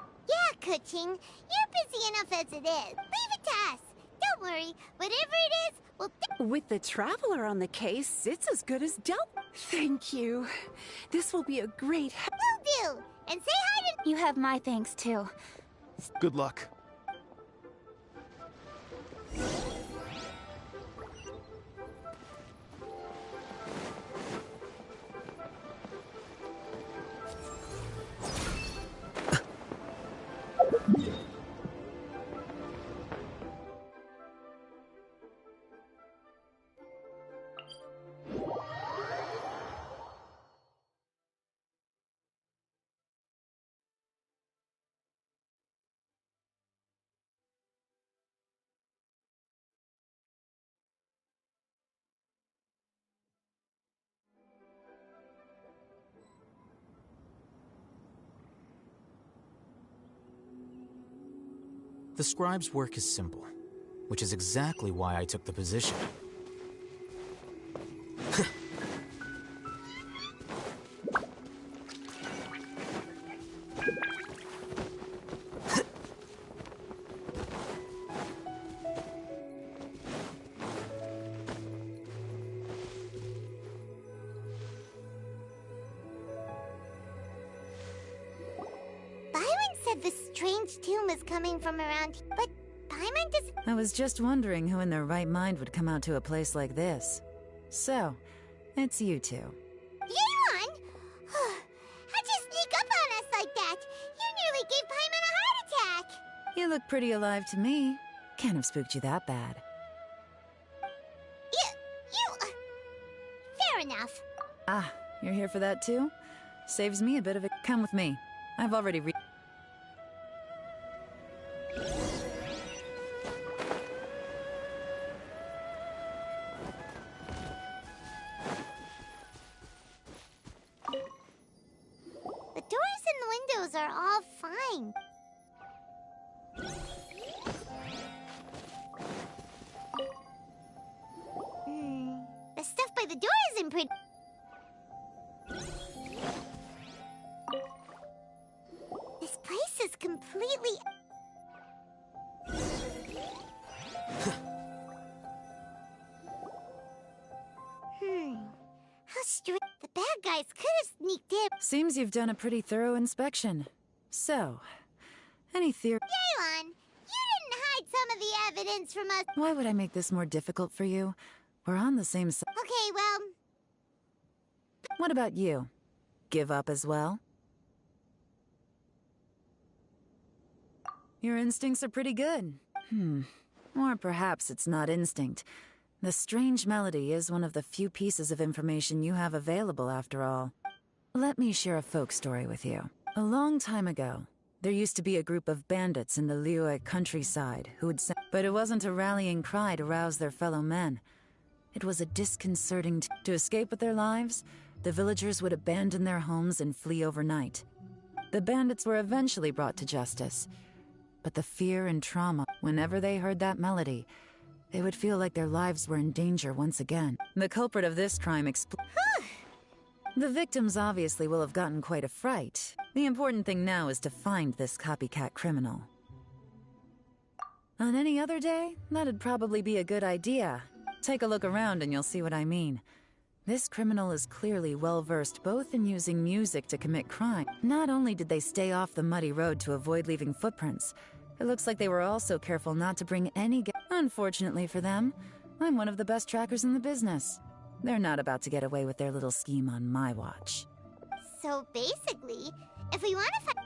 Keqing. You're busy enough as it is. Leave it to us. Don't worry. Whatever it is, we'll... With the Traveler on the case, it's as good as dealt. Thank you. This will be a great... Will do. And say hi to... You have my thanks, too. Good luck. The scribe's work is simple, which is exactly why I took the position. The strange tomb is coming from around here, but Paimon doesn't... I was just wondering who in their right mind would come out to a place like this. So, it's you two. Yeon! How'd you sneak up on us like that? You nearly gave Paimon a heart attack! You look pretty alive to me. Can't have spooked you that bad. Fair enough. Ah, you're here for that too? Saves me a bit of it. Come with me. I've already The doors and the windows are all fine. The stuff by the door isn't pretty. This place is completely... guys could have sneaked in. Seems you've done a pretty thorough inspection. So, any theory? Yelan, you didn't hide some of the evidence from us. Why would I make this more difficult for you? We're on the same side. Okay, well... What about you? Give up as well? Your instincts are pretty good. Or perhaps it's not instinct. The strange melody is one of the few pieces of information you have available, after all. Let me share a folk story with you. A long time ago, there used to be a group of bandits in the Liyue countryside who would but it wasn't a rallying cry to rouse their fellow men. It was a disconcerting to escape with their lives, the villagers would abandon their homes and flee overnight. The bandits were eventually brought to justice, but the fear and trauma, whenever they heard that melody, they would feel like their lives were in danger once again. The culprit of this crime The victims obviously will have gotten quite a fright. The important thing now is to find this copycat criminal. On any other day, that'd probably be a good idea. Take a look around and you'll see what I mean. This criminal is clearly well-versed both in using music to commit crime. Not only did they stay off the muddy road to avoid leaving footprints, it looks like they were also careful not to bring any Unfortunately for them, I'm one of the best trackers in the business. They're not about to get away with their little scheme on my watch. So basically, if we want to find...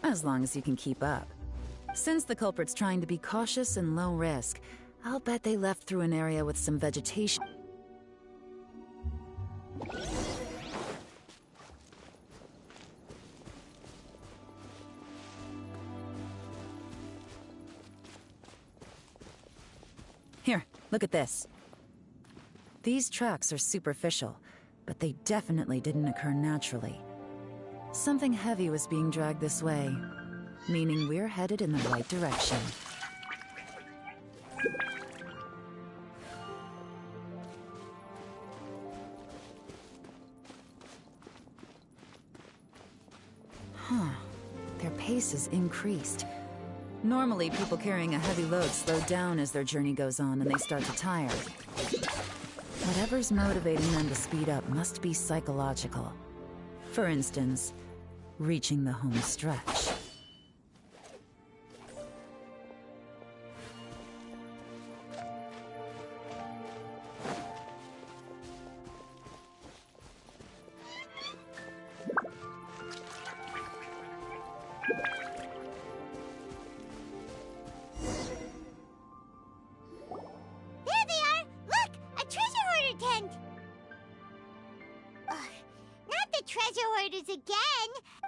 As long as you can keep up. Since the culprit's trying to be cautious and low risk, I'll bet they left through an area with some vegetation. Here, look at this. These tracks are superficial, but they definitely didn't occur naturally. Something heavy was being dragged this way, meaning we're headed in the right direction. Their pace is increased. Normally, people carrying a heavy load slow down as their journey goes on and they start to tire. Whatever's motivating them to speed up must be psychological. For instance, reaching the home stretch.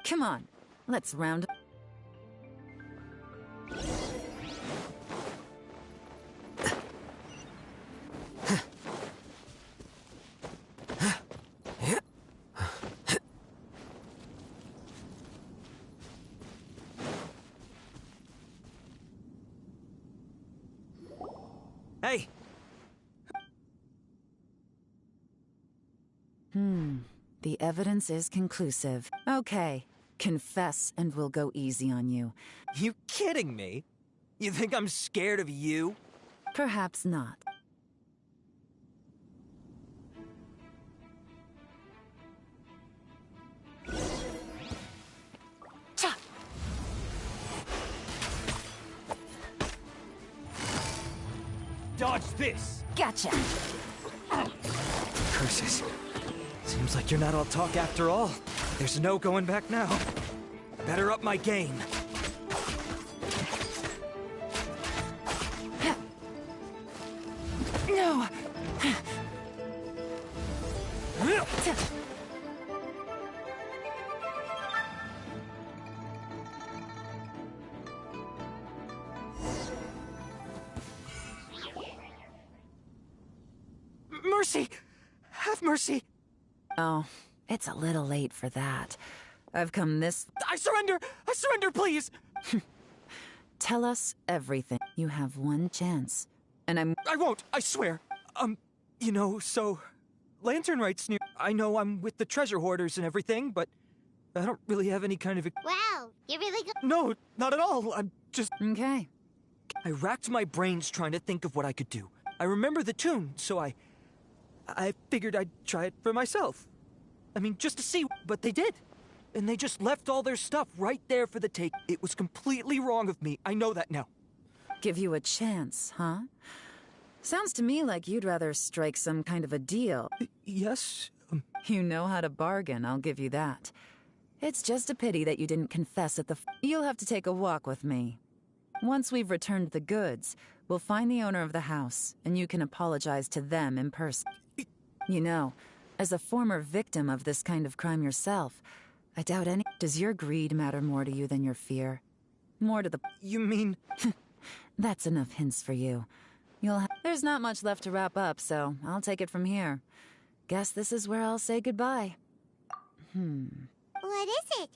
Come on, let's round up. Hey! The evidence is conclusive. Okay, confess and we'll go easy on you. You kidding me? You think I'm scared of you? Perhaps not. Dodge this! Gotcha! Curses. Seems like you're not all talk after all. There's no going back now. Better up my game. No! Mercy! Have mercy! Oh, it's a little late for that. I've come this... I surrender! I surrender, please! Tell us everything. You have one chance. And I won't, I swear. You know, so... Lantern Right's new... I know I'm with the treasure hoarders and everything, but... I don't really have any kind of... Wow, you're really good. No, not at all. I'm just... Okay. I racked my brains trying to think of what I could do. I remember the tune, so I figured I'd try it for myself. I mean, just to see, but they did. And they just left all their stuff right there for the take. It was completely wrong of me. I know that now. Give you a chance, huh? Sounds to me like you'd rather strike some kind of a deal. Yes? You know how to bargain, I'll give you that. It's just a pity that you didn't confess at the You'll have to take a walk with me. Once we've returned the goods, we'll find the owner of the house, and you can apologize to them in person. You know, as a former victim of this kind of crime yourself, I doubt any... Does your greed matter more to you than your fear? More to the... You mean... That's enough hints for you. There's not much left to wrap up, so I'll take it from here. Guess this is where I'll say goodbye. What is it?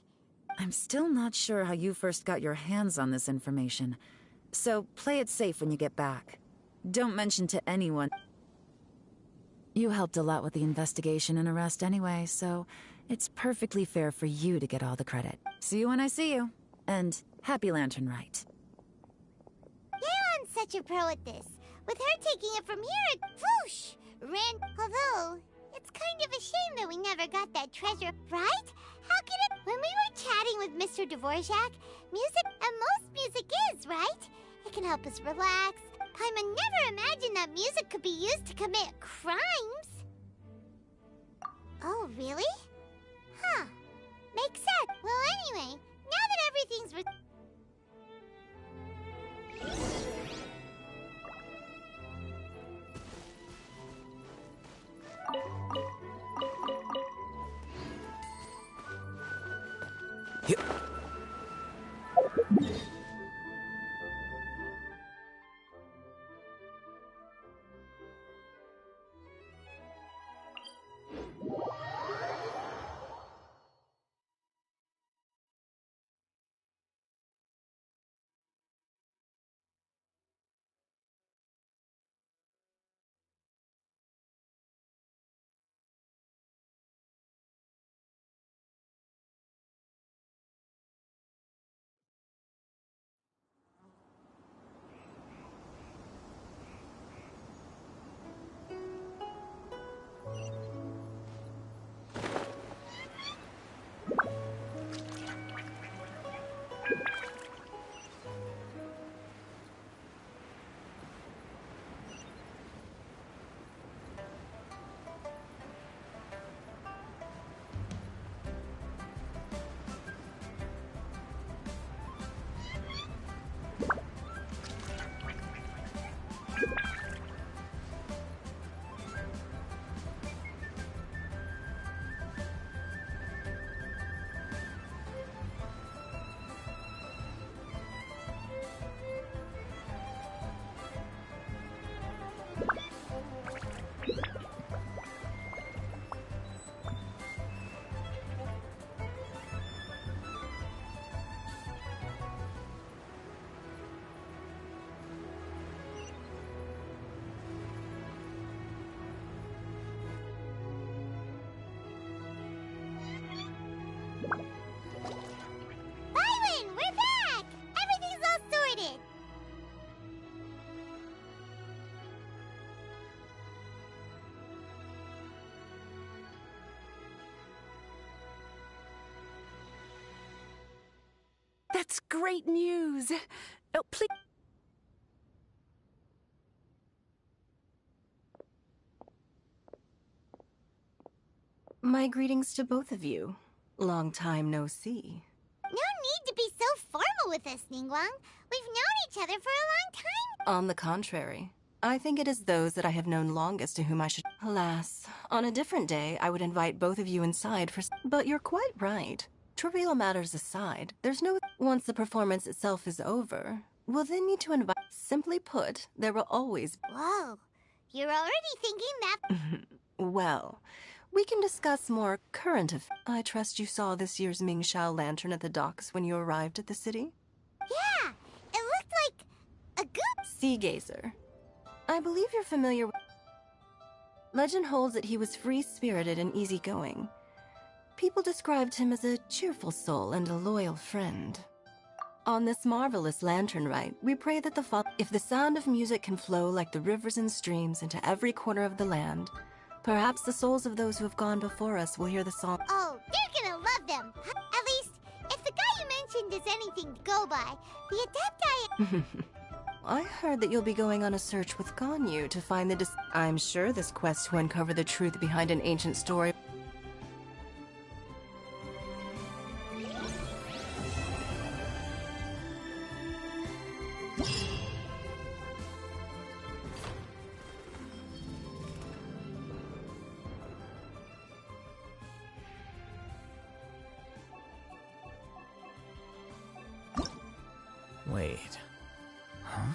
I'm still not sure how you first got your hands on this information. So play it safe when you get back. Don't mention to anyone. You helped a lot with the investigation and arrest anyway, so it's perfectly fair for you to get all the credit. See you when I see you. And happy Lantern Rite. Yeon's such a pro at this. With her taking it from here, it whoosh! Although, it's kind of a shame that we never got that treasure, right? How could it? When we were chatting with Mr. Dvorak, music, and most music is, right? It can help us relax. Paimon never imagined that music could be used to commit crimes. Oh, really? Huh. Makes sense. Well, anyway, now that everything's That's great news. Oh, please. My greetings to both of you. Long time no see. No need to be so formal with us, Ningguang. We've known each other for a long time. On the contrary, I think it is those that I have known longest to whom I should... Alas, on a different day, I would invite both of you inside for... But you're quite right. Trivial matters aside, there's no... Once the performance itself is over, we'll then need to invite... Simply put, there will always... Whoa, you're already thinking that... Well, we can discuss more current affairs. I trust you saw this year's Mingxiao lantern at the docks when you arrived at the city? Yeah, it looked like a goop. Sea Gazer. I believe you're familiar with... Legend holds that he was free-spirited and easygoing. People described him as a cheerful soul and a loyal friend. On this marvelous lantern rite, we pray that if the sound of music can flow like the rivers and streams into every corner of the land, perhaps the souls of those who have gone before us will hear the song. Oh, they're gonna love them. At least, if the guy you mentioned is anything to go by, the Adepti... I heard that you'll be going on a search with Ganyu to find the I'm sure this quest to uncover the truth behind an ancient story... Wait. Huh?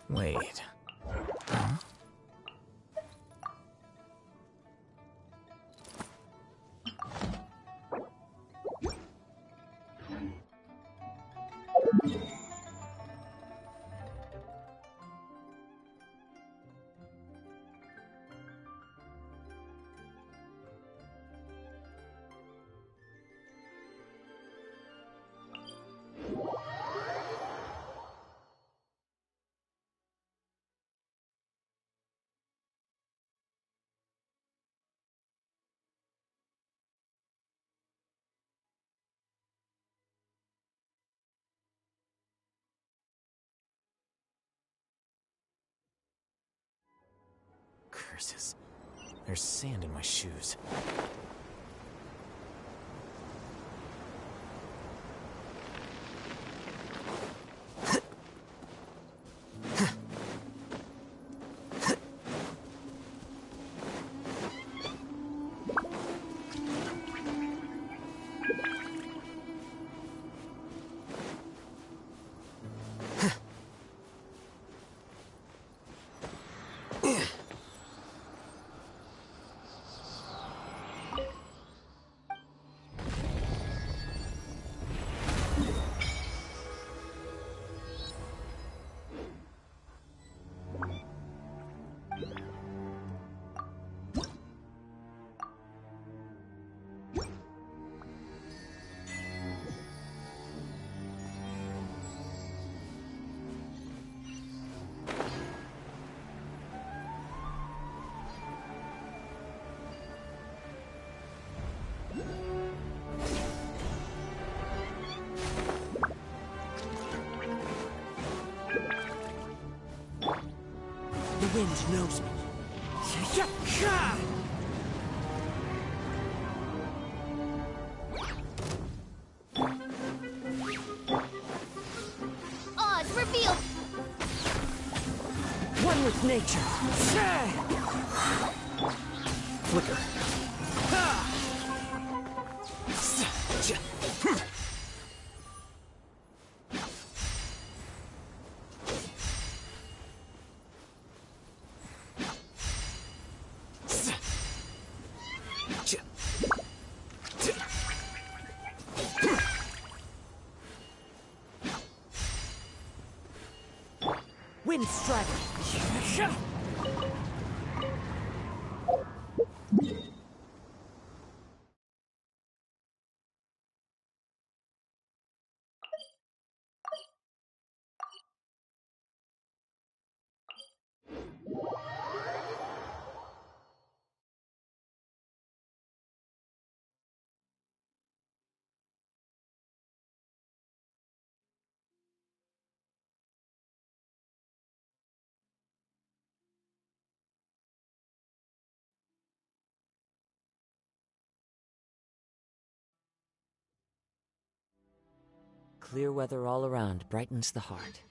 Wait. Huh? Curses. There's sand in my shoes. The wind knows me. Odd reveal. One with nature. Flicker. Wind Strider! Clear weather all around brightens the heart.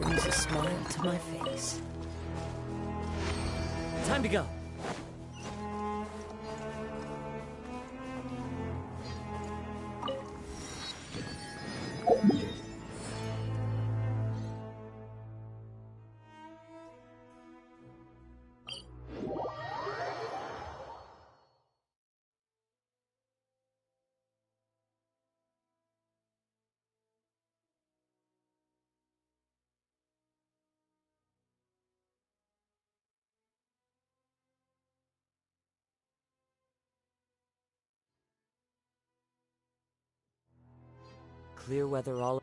Brings a smile to my face. Time to go. Clear weather all...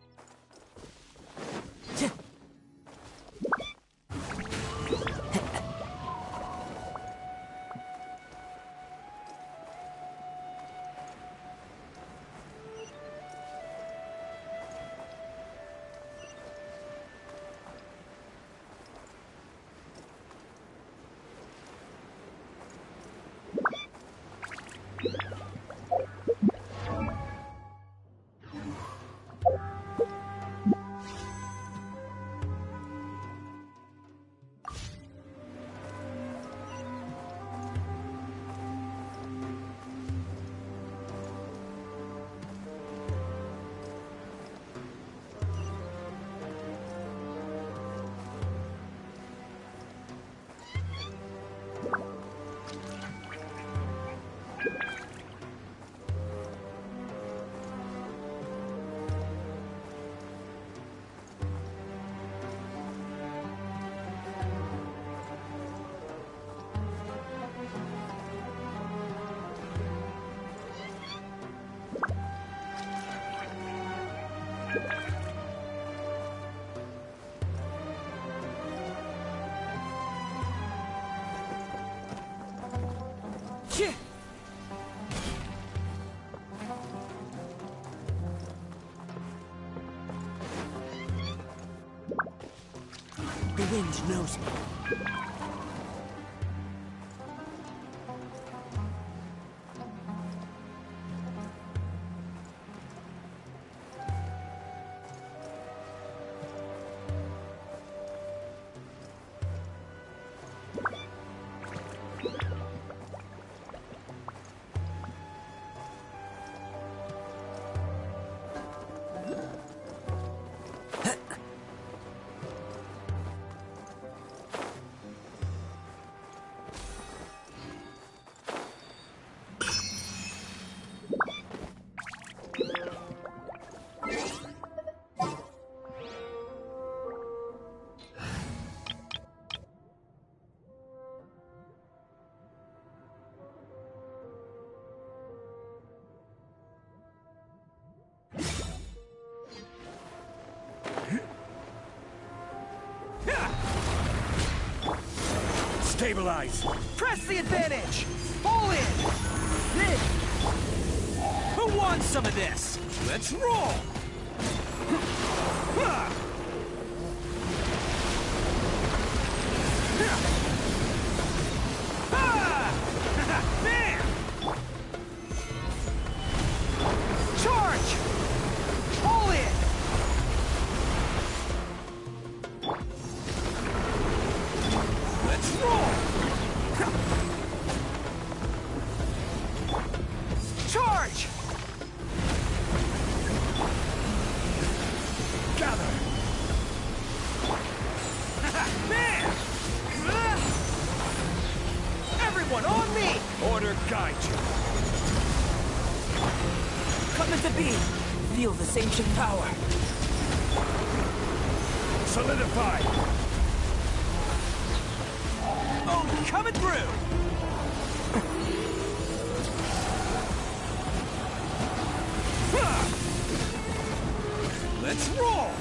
The wind knows me. Stabilize! Press the advantage! All in! Then... Who wants some of this? Let's roll! Man! Charge! All in! Let's roll! Charge! Gather! Man! Everyone on me! Order guide you. Come into being. Feel this ancient power. Solidify! Oh, coming through! Let's roll!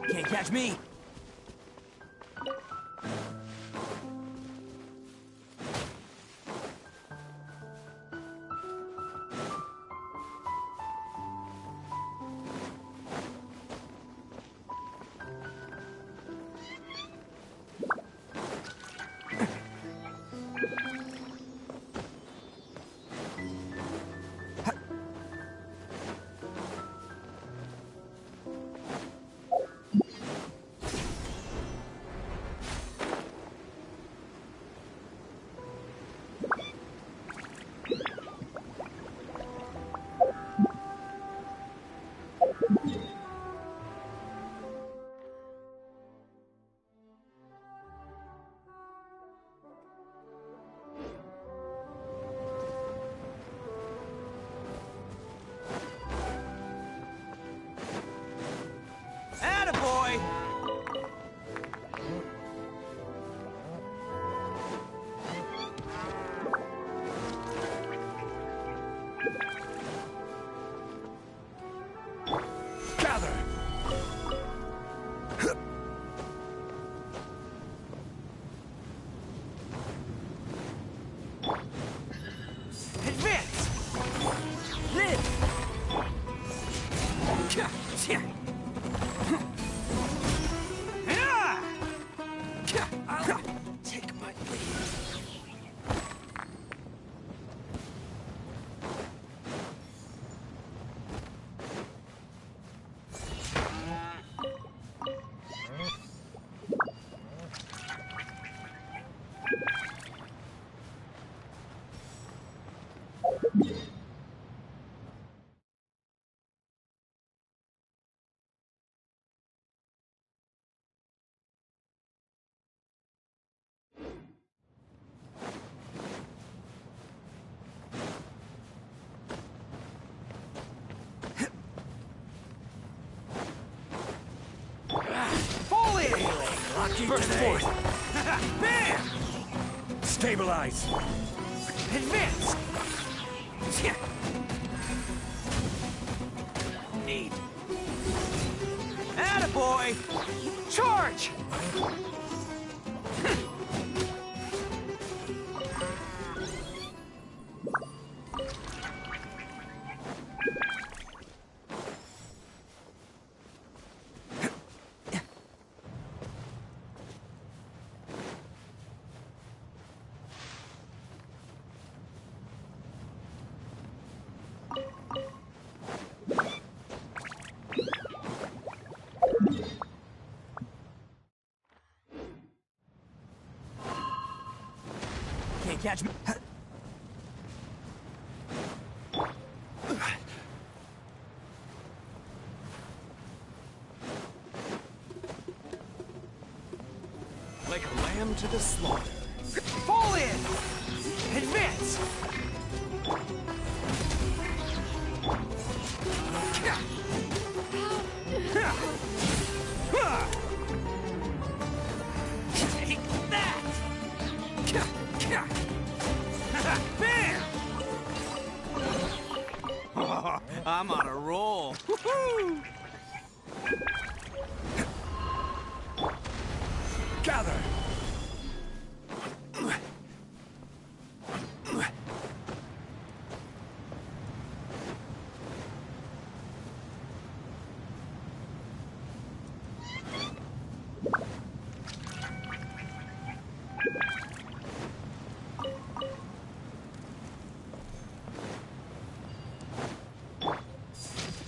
Can't catch me! I'll take my leave. Fall in! Lucky First today. forth. Bam! Stabilize. Advance! Neat. Attaboy! Charge! Can't catch me. Like a lamb to the slaughter. Fall in! Advance! Take that! Bam! I'm on a roll. Woohoo! Gather.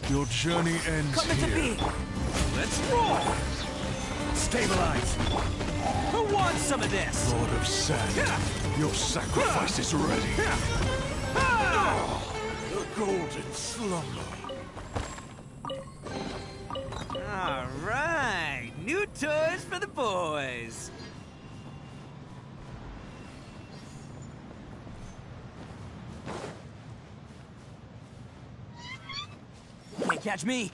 Your journey ends Come into here. being. Let's roll! Stabilize. Who wants some of this? Lord of Sand, your sacrifice is ready. The golden slumber. All right, new toys for the boys. Can't catch me.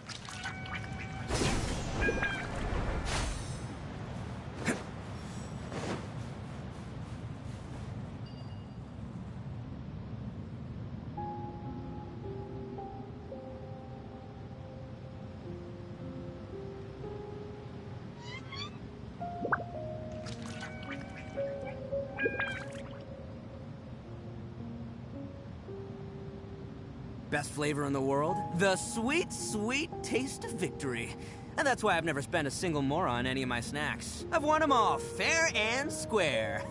Best flavor in the world? The sweet, sweet taste of victory. And that's why I've never spent a single more on any of my snacks. I've won them all, fair and square.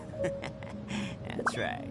That's right.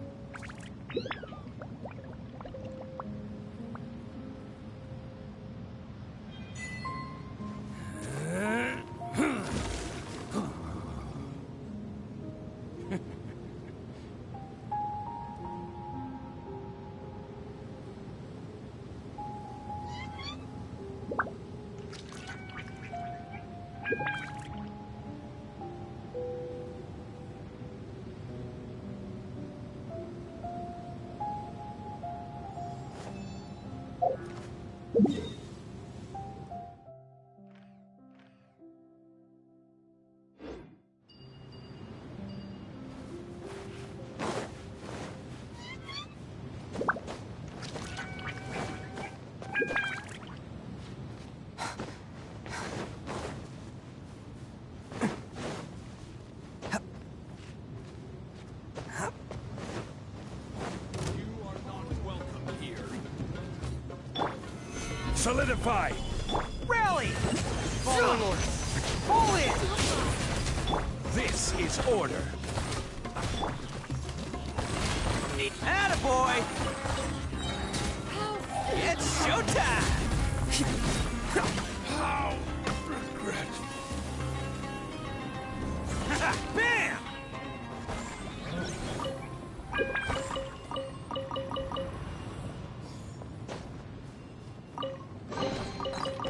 Solidify! Rally! following orders. Pull in! This is order. Attaboy! It's showtime! How regret. Bam!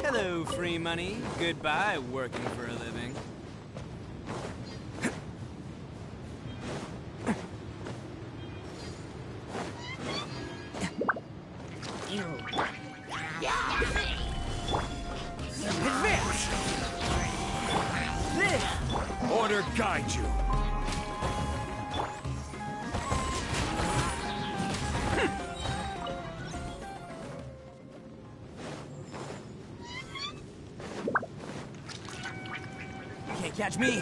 Hello, free money. Goodbye, working for a living. Advance! This! Order guide you. Can't catch me!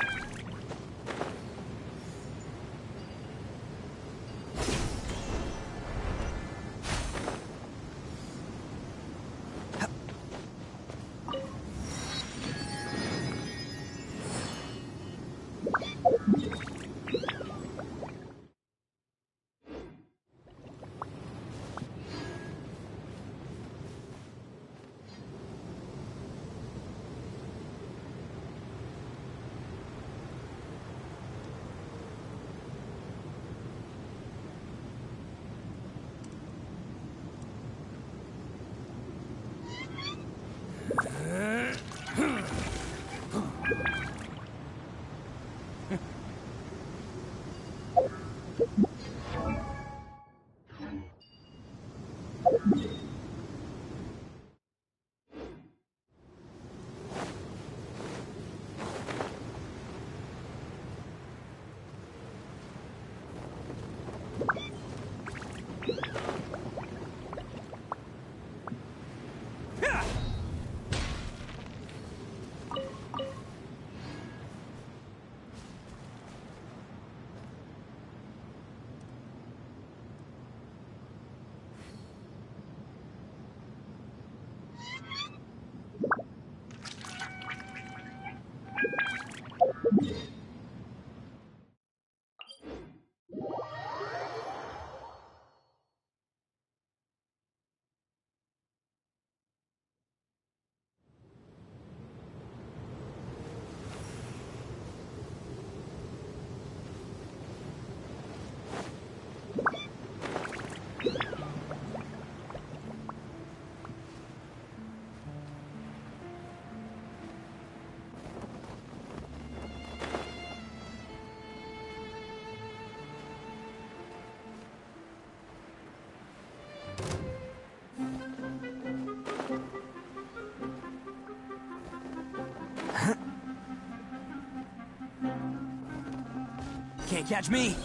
Can't catch me!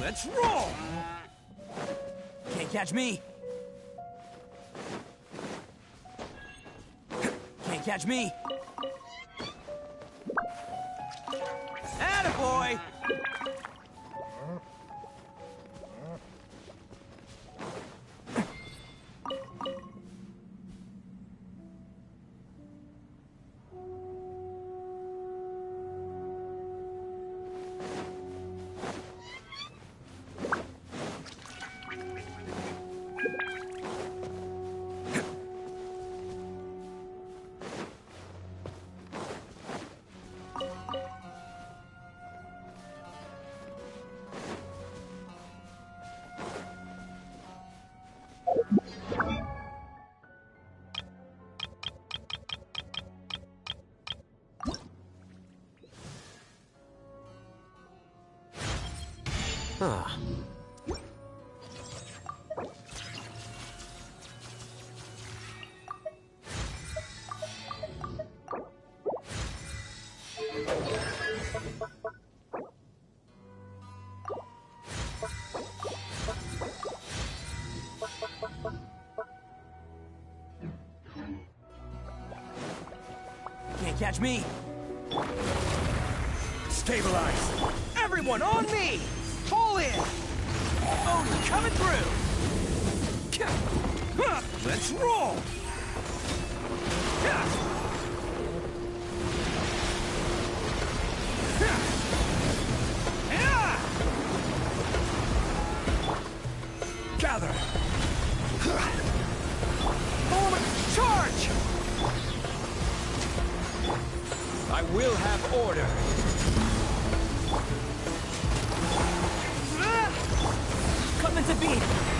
Let's roll! Can't catch me! Can't catch me! Attaboy! Ah. catch me. Stabilize. Everyone on me! Pull in! Oh, you're coming through! Let's roll! Gather! Charge! I will have order. Coming to beat!